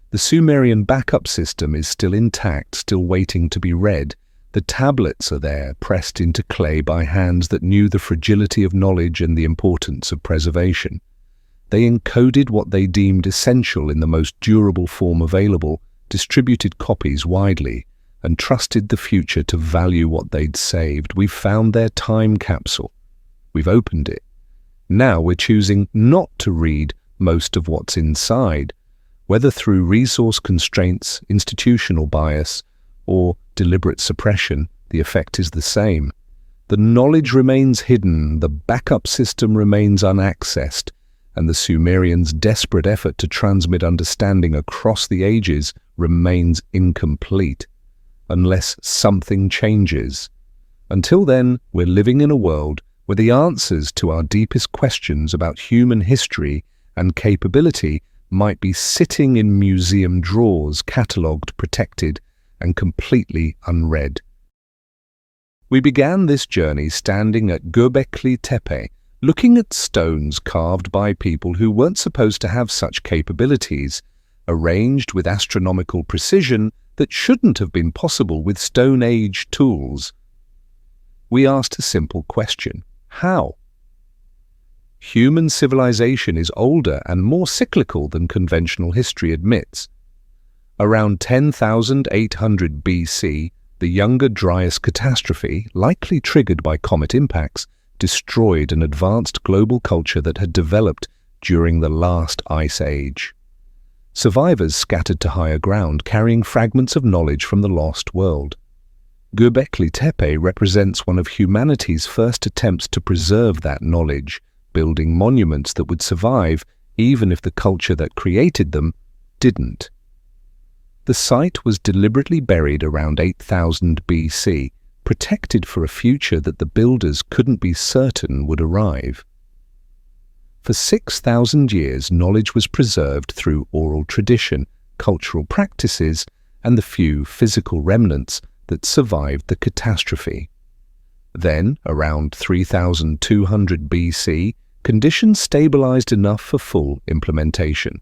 The Sumerian backup system is still intact, still waiting to be read. The tablets are there, pressed into clay by hands that knew the fragility of knowledge and the importance of preservation. They encoded what they deemed essential in the most durable form available, distributed copies widely, and trusted the future to value what they'd saved. We've found their time capsule. We've opened it. Now we're choosing not to read most of what's inside. Whether through resource constraints, institutional bias, or deliberate suppression, the effect is the same. The knowledge remains hidden, the backup system remains unaccessed, and the Sumerians' desperate effort to transmit understanding across the ages remains incomplete, unless something changes. Until then, we're living in a world where the answers to our deepest questions about human history and capability might be sitting in museum drawers, catalogued, protected, and completely unread. We began this journey standing at Göbekli Tepe, looking at stones carved by people who weren't supposed to have such capabilities, arranged with astronomical precision that shouldn't have been possible with Stone Age tools. We asked a simple question: how? Human civilization is older and more cyclical than conventional history admits. Around 10,800 BC, the younger Dryas catastrophe, likely triggered by comet impacts, destroyed an advanced global culture that had developed during the last ice age. Survivors scattered to higher ground, carrying fragments of knowledge from the lost world. Göbekli Tepe represents one of humanity's first attempts to preserve that knowledge, building monuments that would survive even if the culture that created them didn't. The site was deliberately buried around 8000 BC, protected for a future that the builders couldn't be certain would arrive. For 6,000 years, knowledge was preserved through oral tradition, cultural practices, and the few physical remnants that survived the catastrophe. Then, around 3200 BC, conditions stabilized enough for full implementation.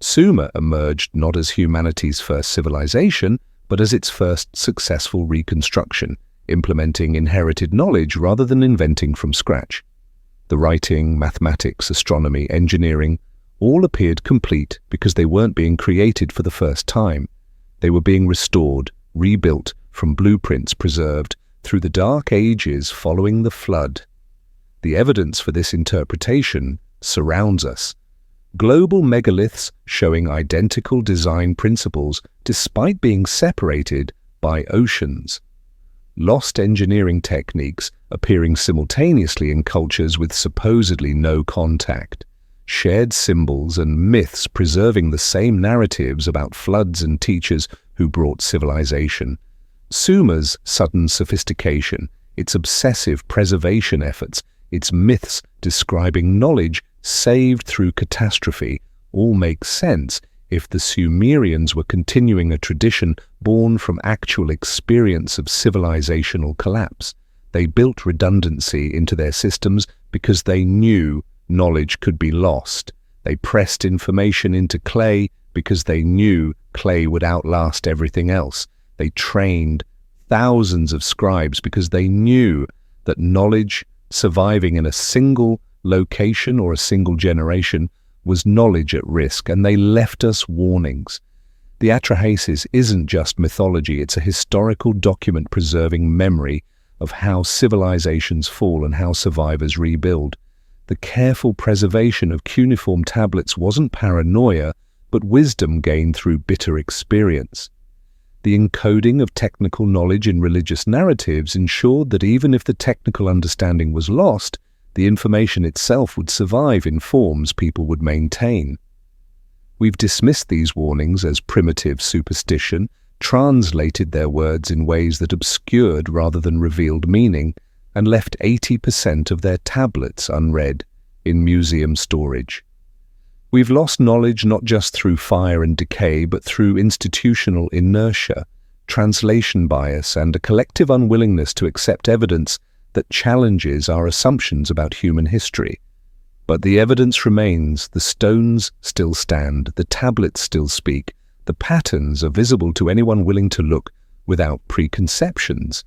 Sumer emerged not as humanity's first civilization, but as its first successful reconstruction, implementing inherited knowledge rather than inventing from scratch. The writing, mathematics, astronomy, engineering all appeared complete because they weren't being created for the first time. They were being restored, rebuilt from blueprints preserved through the dark ages following the flood. The evidence for this interpretation surrounds us. Global megaliths showing identical design principles despite being separated by oceans. Lost engineering techniques appearing simultaneously in cultures with supposedly no contact. shared symbols and myths preserving the same narratives about floods and teachers who brought civilization. Sumer's sudden sophistication, its obsessive preservation efforts, its myths describing knowledge saved through catastrophe, all make sense if the Sumerians were continuing a tradition born from actual experience of civilizational collapse. They built redundancy into their systems because they knew knowledge could be lost. They pressed information into clay because they knew clay would outlast everything else. They trained thousands of scribes because they knew that knowledge surviving in a single location or a single generation was knowledge at risk, and they left us warnings. The Atrahasis isn't just mythology, it's a historical document preserving memory of how civilizations fall and how survivors rebuild. The careful preservation of cuneiform tablets wasn't paranoia, but wisdom gained through bitter experience. The encoding of technical knowledge in religious narratives ensured that even if the technical understanding was lost, the information itself would survive in forms people would maintain. We've dismissed these warnings as primitive superstition, translated their words in ways that obscured rather than revealed meaning, and left 80% of their tablets unread in museum storage. We've lost knowledge not just through fire and decay, but through institutional inertia, translation bias, and a collective unwillingness to accept evidence that challenges our assumptions about human history. But the evidence remains, the stones still stand, the tablets still speak, the patterns are visible to anyone willing to look without preconceptions,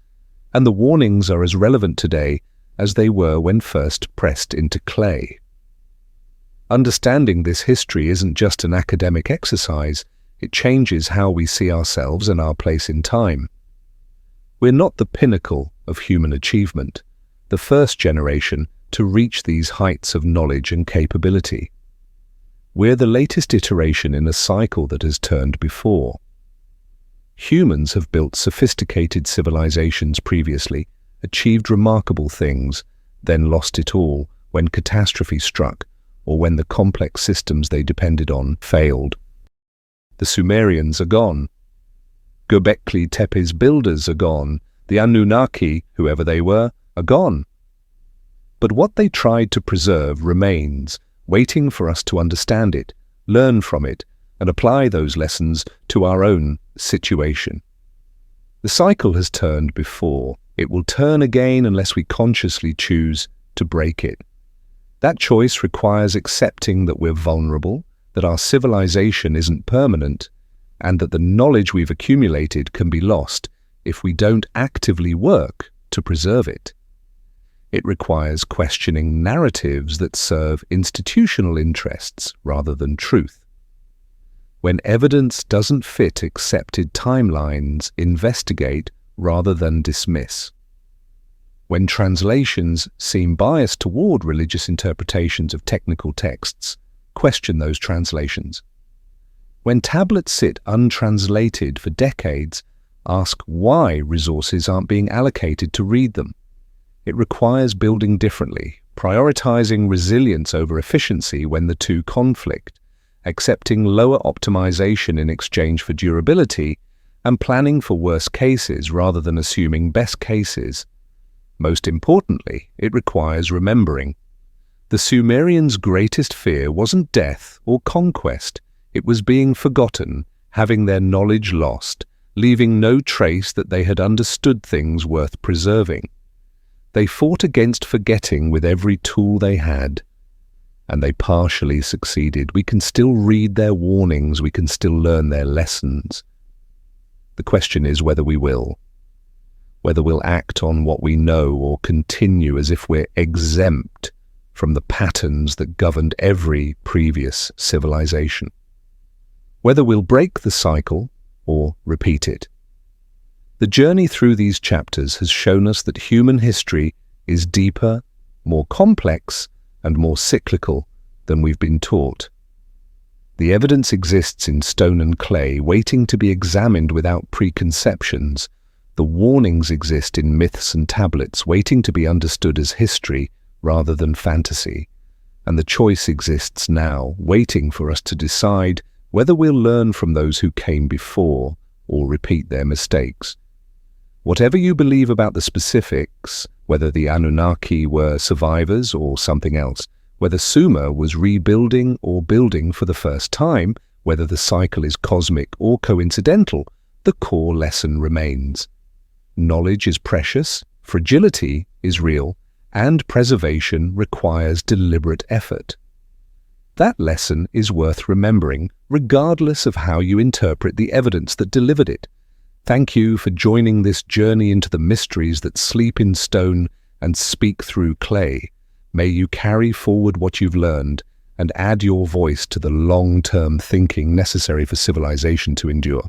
and the warnings are as relevant today as they were when first pressed into clay. Understanding this history isn't just an academic exercise, it changes how we see ourselves and our place in time. We're not the pinnacle of human achievement, the first generation to reach these heights of knowledge and capability. We're the latest iteration in a cycle that has turned before. Humans have built sophisticated civilizations previously, achieved remarkable things, then lost it all when catastrophe struck or when the complex systems they depended on failed. The Sumerians are gone. Göbekli Tepe's builders are gone. The Anunnaki, whoever they were, are gone. But what they tried to preserve remains, waiting for us to understand it, learn from it, and apply those lessons to our own situation. The cycle has turned before. It will turn again unless we consciously choose to break it. That choice requires accepting that we're vulnerable, that our civilization isn't permanent, and that the knowledge we've accumulated can be lost if we don't actively work to preserve it. It requires questioning narratives that serve institutional interests rather than truth. When evidence doesn't fit accepted timelines, investigate rather than dismiss. When translations seem biased toward religious interpretations of technical texts, question those translations. When tablets sit untranslated for decades, ask why resources aren't being allocated to read them. It requires building differently, prioritizing resilience over efficiency when the two conflict, accepting lower optimization in exchange for durability, and planning for worst cases rather than assuming best cases. Most importantly, it requires remembering. The Sumerians' greatest fear wasn't death or conquest. It was being forgotten, having their knowledge lost, leaving no trace that they had understood things worth preserving. They fought against forgetting with every tool they had, and they partially succeeded. We can still read their warnings, we can still learn their lessons. The question is whether we will. Whether we'll act on what we know or continue as if we're exempt from the patterns that governed every previous civilization. Whether we'll break the cycle or repeat it. The journey through these chapters has shown us that human history is deeper, more complex, and more cyclical than we've been taught. The evidence exists in stone and clay, waiting to be examined without preconceptions. The warnings exist in myths and tablets, waiting to be understood as history rather than fantasy. and the choice exists now, waiting for us to decide whether we'll learn from those who came before or repeat their mistakes. Whatever you believe about the specifics, whether the Anunnaki were survivors or something else, whether Sumer was rebuilding or building for the first time, whether the cycle is cosmic or coincidental, the core lesson remains. Knowledge is precious, fragility is real, and preservation requires deliberate effort. That lesson is worth remembering, regardless of how you interpret the evidence that delivered it. Thank you for joining this journey into the mysteries that sleep in stone and speak through clay. May you carry forward what you've learned and add your voice to the long-term thinking necessary for civilization to endure.